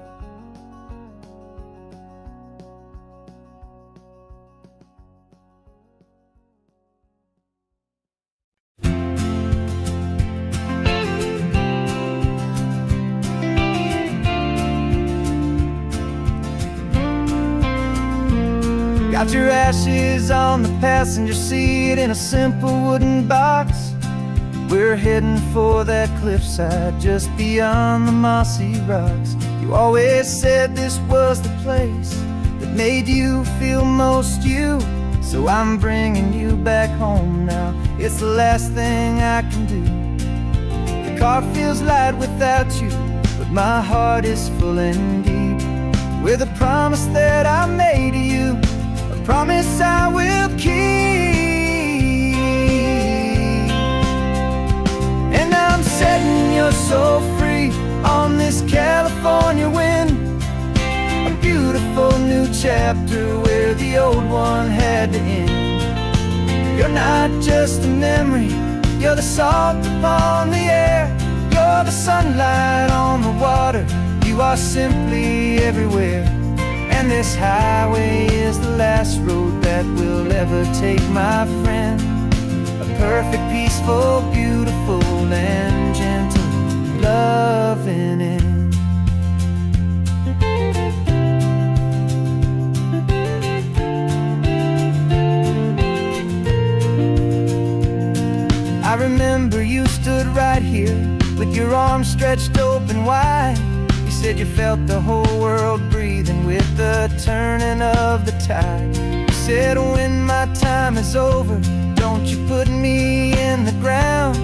Got your ashes on the passenger seat in a simple wooden box. We're heading for that cliffside just beyond the mossy rocks. You always said this was the place that made you feel most you, so I'm bringing you back home now. It's the last thing I can do. The car feels light without you, but my heart is full and deep with a promise that I made to you, a promise I will keep. And I'm setting your soul free on this California wind, a beautiful new chapter where the old one had to end. You're not just a memory, you're the salt upon the air, you're the sunlight on the water, you are simply everywhere. And this highway is the last road that we'll ever take, my friend. A perfect, peaceful, beautiful, and gentle, loving end. I remember you stood right here with your arms stretched open wide. You said you felt the whole world breathing with the turning of the tide. You said when my time is over, don't you put me in the ground,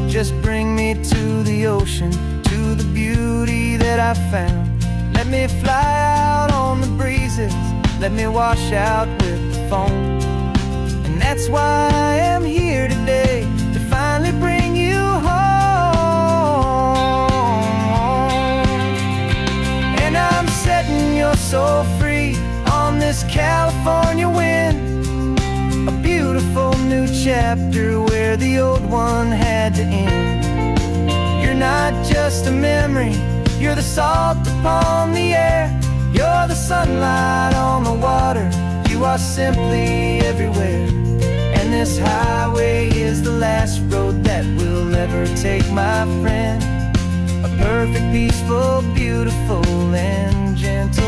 just bring me to the ocean, to the beauty that I found. Let me fly out on the breezes, let me wash out with the foam. And that's why I am here today, to finally bring you home. And I'm setting your soul free on this California wind, a beautiful new chapter where the old one had to end. You're not just a memory, you're the salt upon the air, you're the sunlight on the water, you are simply everywhere. And this highway is the last road that we'll ever take, my friend. A perfect, peaceful, beautiful, and gentle,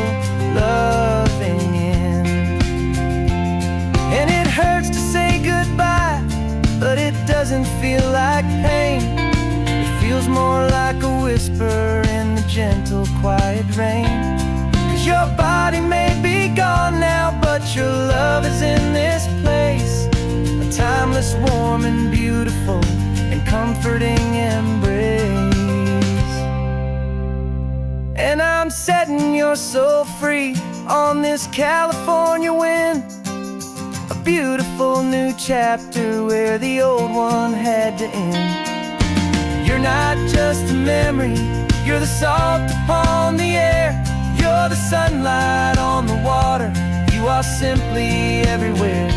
loving end. And it hurts to say goodbye, but it doesn't feel like pain. It feels more like a whisper in the gentle, quiet rain. 'Cause your body may be gone now, but your love is in this place, a timeless, warm, and beautiful, and comforting embrace. And I'm setting your soul free on this California wind, a beautiful new chapter where the old one had to end. You're not just a memory, you're the salt upon the air, you're the sunlight on the water, you are simply everywhere.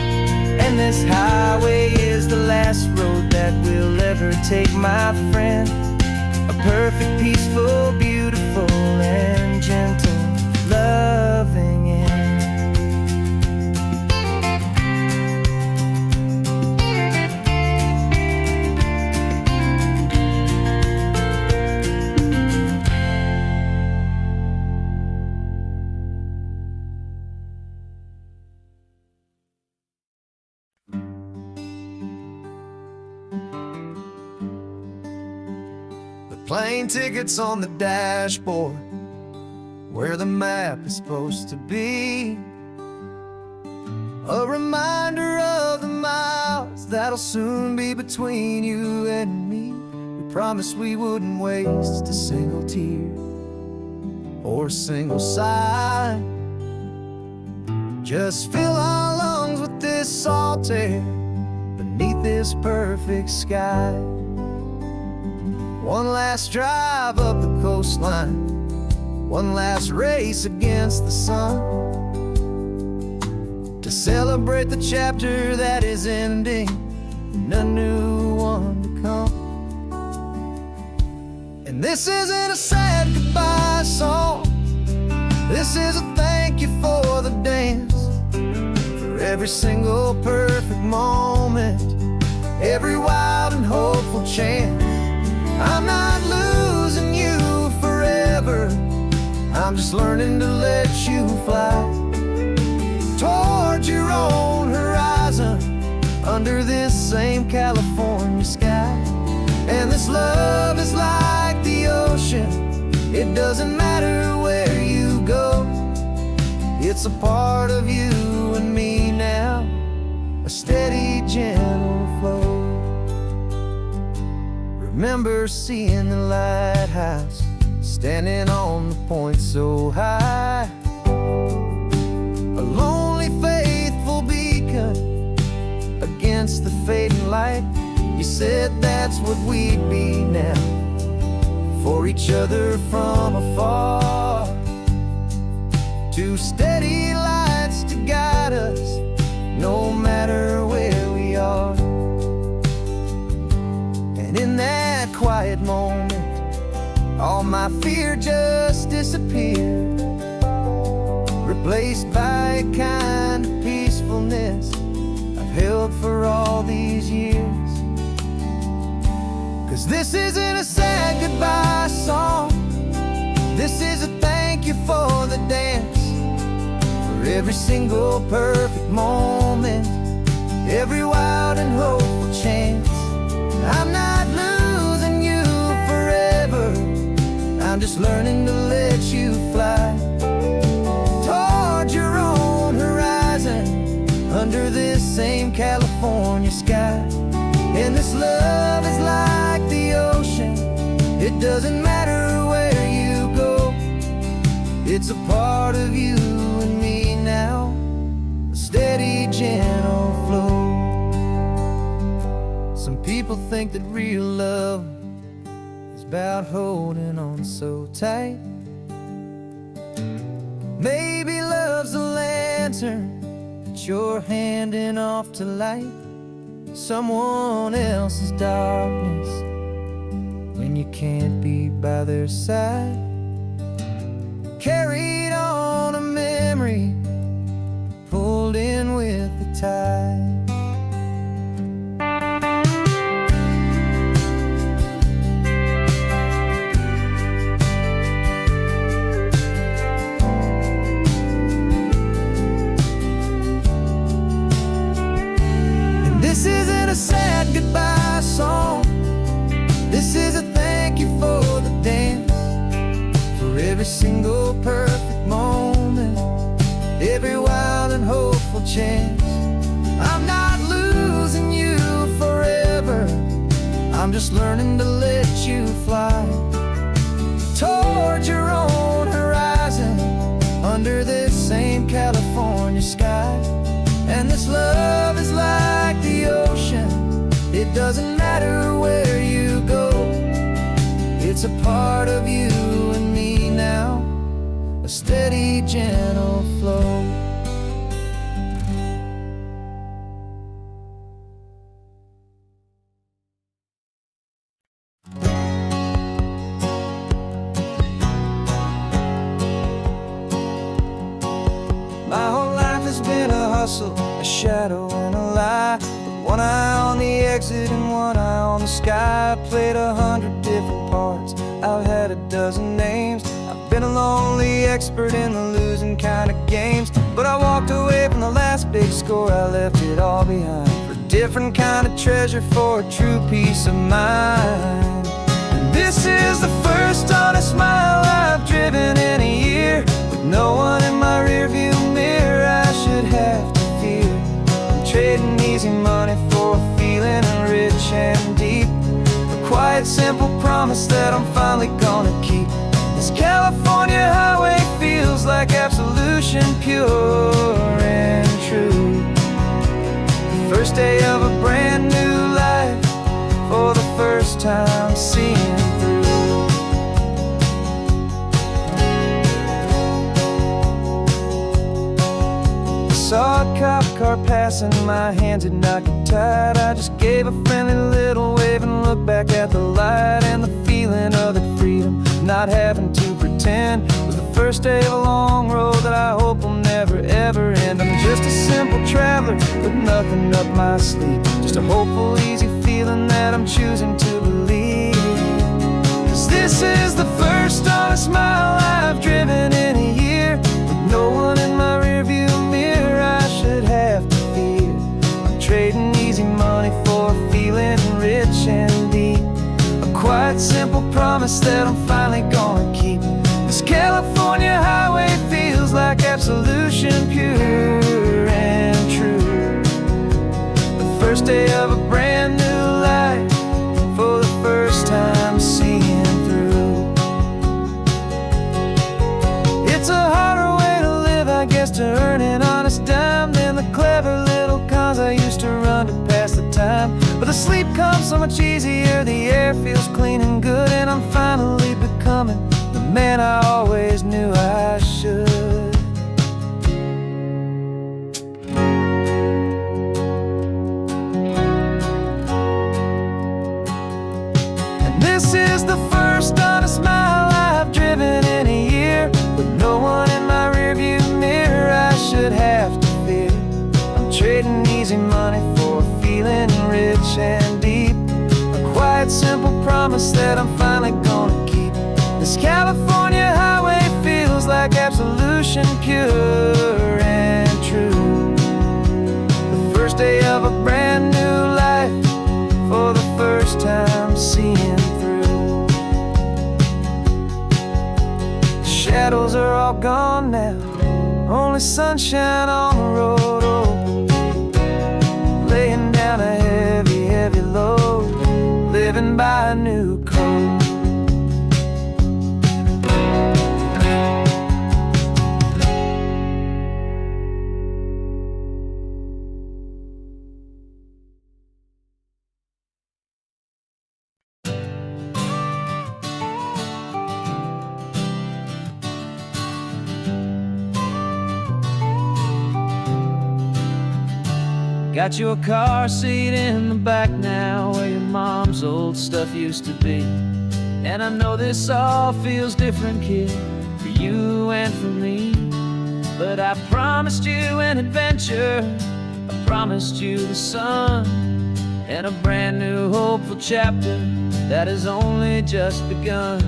And this highway is the last road that we'll ever take, my friend. A perfect, peaceful, beautiful, and gentle, loving plane tickets on the dashboard, where the map is supposed to be. A reminder of the miles that'll soon be between you and me. We promised we wouldn't waste a single tear or a single sigh. Just fill our lungs with this salt air beneath this perfect sky. One last drive up the coastline, one last race against the sun, to celebrate the chapter that is ending and a new one to come. And this isn't a sad goodbye song, this is a thank you for the dance, for every single perfect moment, every wild and hopeful chance. I'm not losing you forever, I'm just learning to let you fly toward your own horizon, under this same California sky. And this love is like the ocean, it doesn't matter where you go, it's a part of you and me now, a steady, gentle flow. Remember seeing the lighthouse, standing on the point so high, a lonely, faithful beacon against the fading light. You said that's what we'd be now, for each other from afar. Two steady lights to guide us, no matter where we are. And in that quiet moment, all my fear just disappeared, replaced by a kind of peacefulness I've held for all these years. 'Cause this isn't a sad goodbye song, this is a thank you for the dance, for every single perfect moment, every wild and hopeful chance. I'm not losing you forever, I'm just learning to let you fly toward your own horizon, under this same California sky. And this love is like the ocean, it doesn't matter where you go, it's a part of you and me now, a steady, gentle flow. Some people think that real love is about holding on so tight. Maybe love's a lantern that you're handing off to light someone else's darkness when you can't be by their side. Carried on a memory, pulled in with the tide. This isn't a sad goodbye song, this is a thank you for the dance, for every single perfect moment, every wild and hopeful chance. I'm not losing you forever, I'm just learning to let you fly toward your own horizon, under this same California sky. And this love is like the ocean, it doesn't matter where you go, it's a part of you and me now, a steady, gentle flow. My whole life has been a hustle, a shadow and a lie, with one eye on the exit and one eye on the sky. I played 100 different parts, I've had a dozen names, I've been a lonely expert in the losing kind of games. But I walked away from the last big score, I left it all behind, for a different kind of treasure, for a true peace of mind. And this this is the first honest mile I've driven in a year, with no one in my rearview mirror I should have to fear. I'm trading easy money for a feeling rich and deep, a quiet, simple promise that I'm finally gonna keep. This California highway feels like absolution, pure and true. The first day of a brand new life, for the first time seeing through. I saw a cop car passing, my hands had not got tied. I just gave a friendly little wave and looked back at the light, and the feeling of the freedom, not having to pretend, was the first day of a long road that I hope will never ever end. I'm just a simple traveler with nothing up my sleeve, just a hopeful, easy feeling that I'm choosing to believe. 'Cause this is the first honest mile I've driven in a year, with no one in my rearview mirror I should have to fear. I'm trading easy money for a feeling rich and deep, a quiet, simple promise that I'm finally gonna keep. This California highway feels like absolution, pure and true. The first day of a brand new life, for the first time seeing through. It's a harder way to live, I guess, to earn an honest dime than the clever little cons I used to run to pass the time. But the sleep comes so much easier, the air feels clean and good, and I'm finally becoming the man I always knew I should. And this is the first honest mile I've driven in a year, with no one in my rearview mirror I should have to fear. I'm trading easy money for a feeling rich and deep, a quiet, simple promise that I'm finally gonna keep. This California highway feels like absolution, pure and true. The first day of a brand new life, for the first time seeing through. The shadows are all gone now, only sunshine on the road. Oh, laying down a heavy, heavy load, living by a new code. Got your car seat in the back now, where your mom's old stuff used to be. And I know this all feels different, kid, for you and for me. But I promised you an adventure, I promised you the sun, and a brand new hopeful chapter that has only just begun.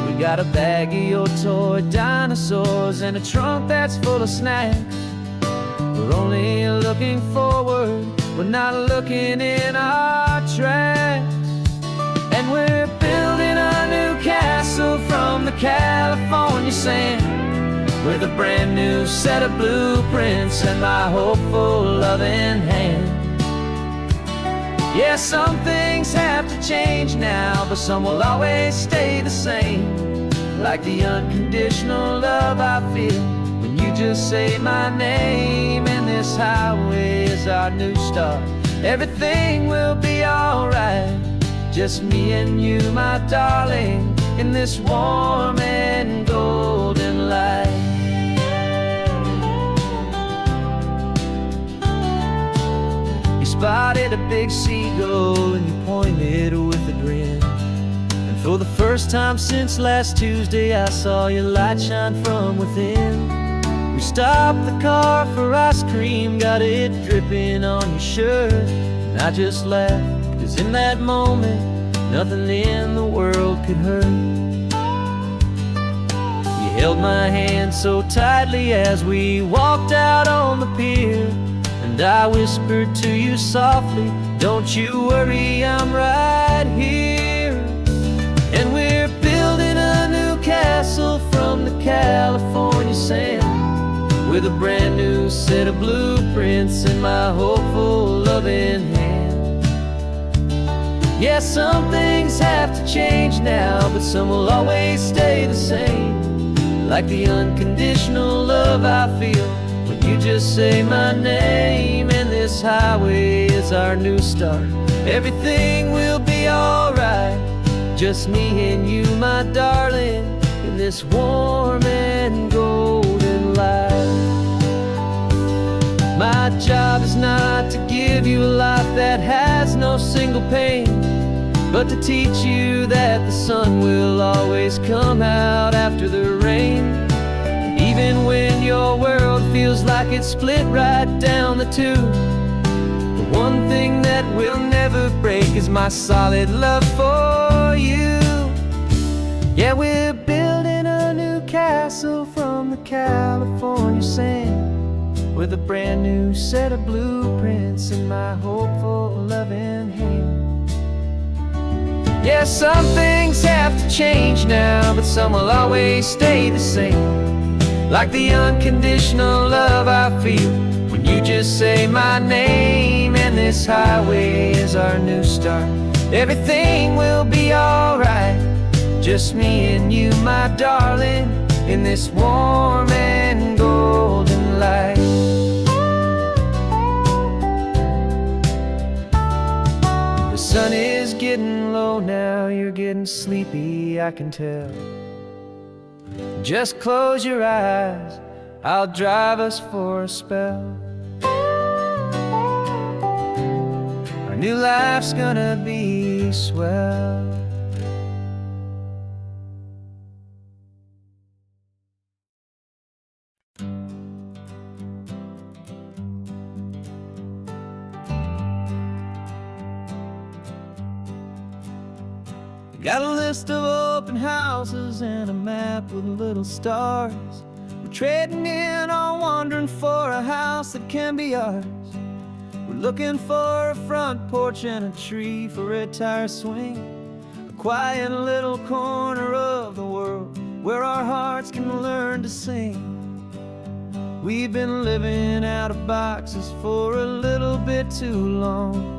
We got a bag of your toy dinosaurs and a trunk that's full of snacks. We're only looking forward, we're not looking in our tracks. And we're building a new castle from the California sand, with a brand new set of blueprints and my hopeful loving hand. Yeah, some things have to change now, but some will always stay the same, like the unconditional love I feel when you just say my name. And this highway is our new start, everything will be alright, just me and you, my darling, in this warm and golden light. You spotted a big seagull and you pointed with a grin, and for the first time since last Tuesday I saw your light shine from within. We stopped the car for ice cream, got it dripping on your shirt, and I just laughed, 'cause in that moment nothing in the world could hurt. You held my hand so tightly as we walked out on the pier, and I whispered to you softly, don't you worry, I'm right here. California sand, with a brand new set of blueprints in my hopeful, loving hand. Yeah, some things have to change now, but some will always stay the same. Like the unconditional love I feel when you just say my name. And this highway is our new start. Everything will be alright, just me and you, my darling, in this warm and golden life. My job is not to give you a life that has no single pain, but to teach you that the sun will always come out after the rain. And even when your world feels like it's split right down the two, the one thing that will never break is my solid love for you. Yeah, we're building a new castle from the California sand, with a brand new set of blueprints in my hopeful, loving hand. Yeah, some things have to change now, but some will always stay the same. Like the unconditional love I feel when you just say my name. And this highway is our new start. Everything will be alright, just me and you, my darling, in this warm and golden light. The sun is getting low now, you're getting sleepy, I can tell. Just close your eyes, I'll drive us for a spell. Our new life's gonna be swell. Got a list of open houses and a map with little stars. We're trading in on wandering for a house that can be ours. We're looking for a front porch and a tree for a tire swing, a quiet little corner of the world where our hearts can learn to sing. We've been living out of boxes for a little bit too long,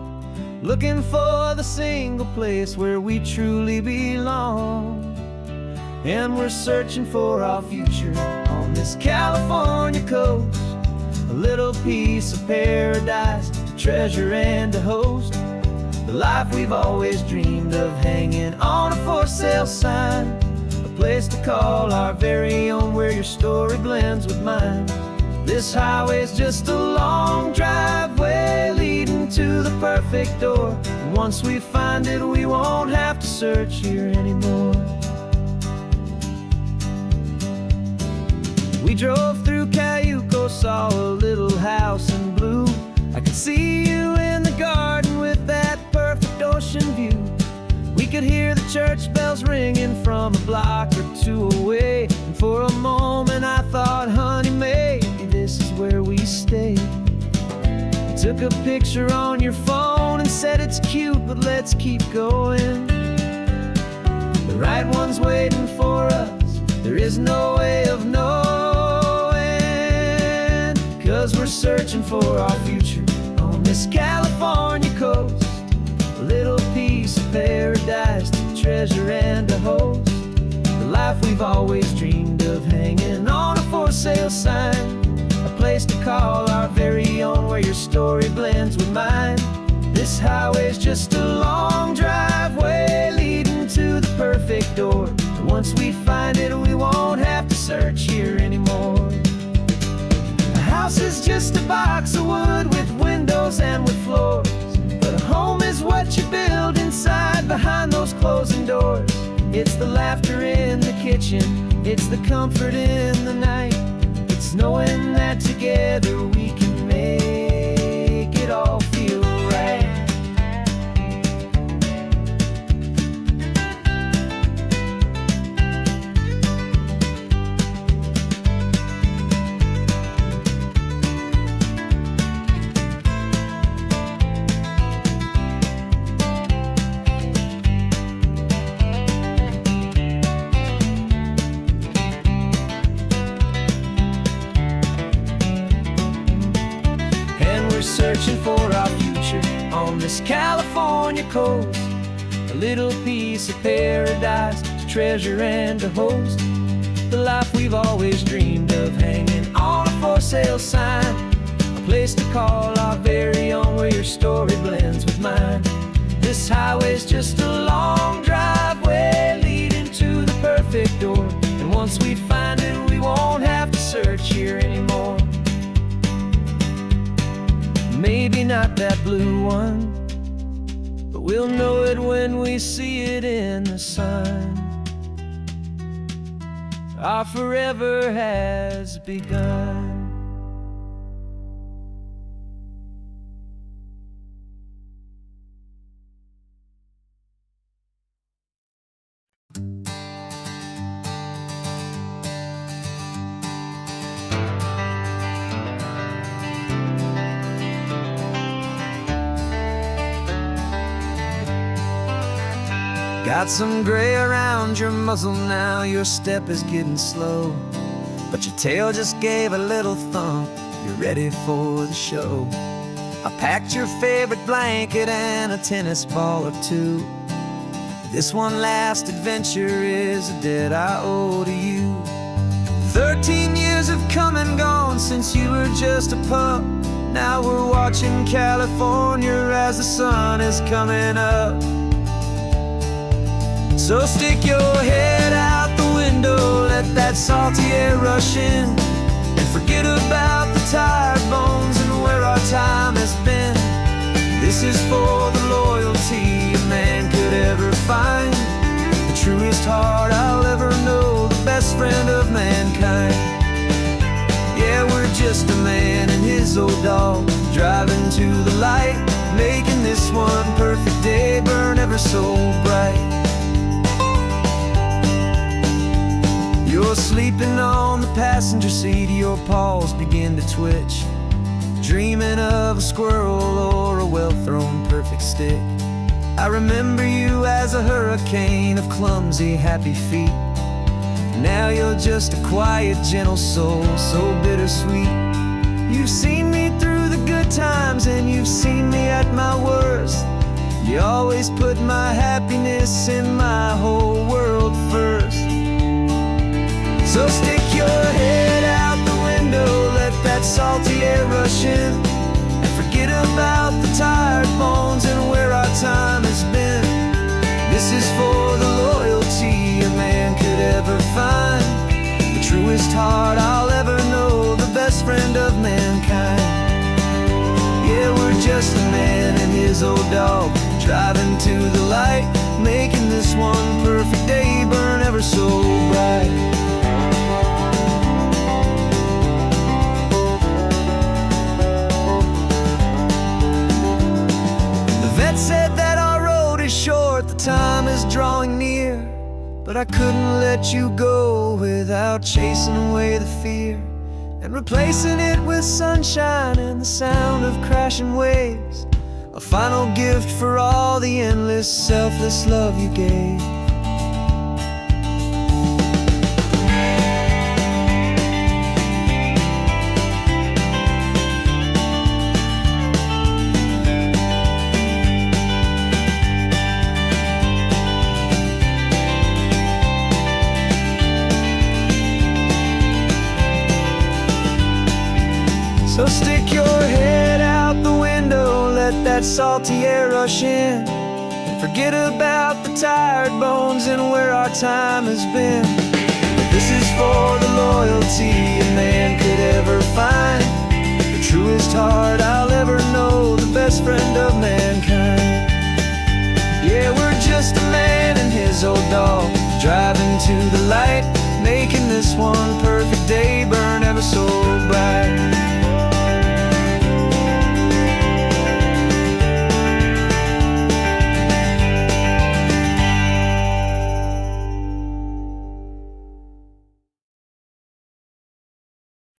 looking for the single place where we truly belong. And we're searching for our future on this California coast, a little piece of paradise to treasure and to host, the life we've always dreamed of, hanging on a for sale sign, a place to call our very own, where your story blends with mine. This highway's just a long driveway leading to the perfect door, and once we find it, we won't have to search here anymore. We drove through Cayuco, saw a little house in blue. I could see you in the garden with that perfect ocean view. We could hear the church bells ringing from a block or two away, and for a moment I thought, honey, maybe this is where we stay. You took a picture on your phone and said it's cute, but let's keep going. The right one's waiting for us, there is no way of knowing, 'cause we're searching for our future on this California coast, a little piece of paradise to treasure and to host, the life we've always dreamed of, hanging on a for sale sign, a place to call our very own, where your story blends with mine. This highway's just a long driveway leading to the perfect door, and once we find it, we won't have to search here anymore. A house is just a box of wood with windows and with floors, but a home is what you build inside behind those closing doors. It's the laughter in the kitchen, it's the comfort in the night, it's knowing that together we can make it all feel right. together searching for our future on this California coast. A little piece of paradise to treasure and to host. The life we've always dreamed of, hanging on a for sale sign. A place to call our very own, where your story blends with mine. This highway's just a long driveway leading to the perfect door. And once we find it, we won't have to search here anymore. Maybe not that blue one, but we'll know it when we see it in the sun. Our forever has begun. Got some gray around your muzzle now, your step is getting slow, but your tail just gave a little thump, you're ready for the show. I packed your favorite blanket and a tennis ball or two. This one last adventure is a debt I owe to you. 13 years have come and gone since you were just a pup. Now we're watching California as the sun is coming up. So stick your head out the window, let that salty air rush in, and forget about the tired bones and where our time has been. This is for the loyalty a man could ever find, the truest heart I'll ever know, the best friend of mankind. Yeah, we're just a man and his old dog, driving to the light, making this one perfect day burn ever so bright. You're sleeping on the passenger seat, your paws begin to twitch, dreaming of a squirrel or a well-thrown perfect stick. I remember you as a hurricane of clumsy, happy feet. Now you're just a quiet, gentle soul, so bittersweet. You've seen me through the good times and you've seen me at my worst. You always put my happiness in my whole world first. So stick your head out the window, let that salty air rush in, and forget about the tired bones and where our time has been. This is for the loyalty a man could ever find, the truest heart I'll ever know, the best friend of mankind. Yeah, we're just a man and his old dog, driving to the light, making this one perfect day burn ever so bright. Said that our road is short, the time is drawing near, but I couldn't let you go without chasing away the fear and replacing it with sunshine and the sound of crashing waves, a final gift for all the endless, selfless love you gave. So stick your head out the window, let that salty air rush in, and forget about the tired bones and where our time has been. This is for the loyalty a man could ever find, the truest heart I'll ever know, the best friend of mankind. Yeah, we're just a man and his old dog, driving to the light, making this one perfect day burn ever so bright.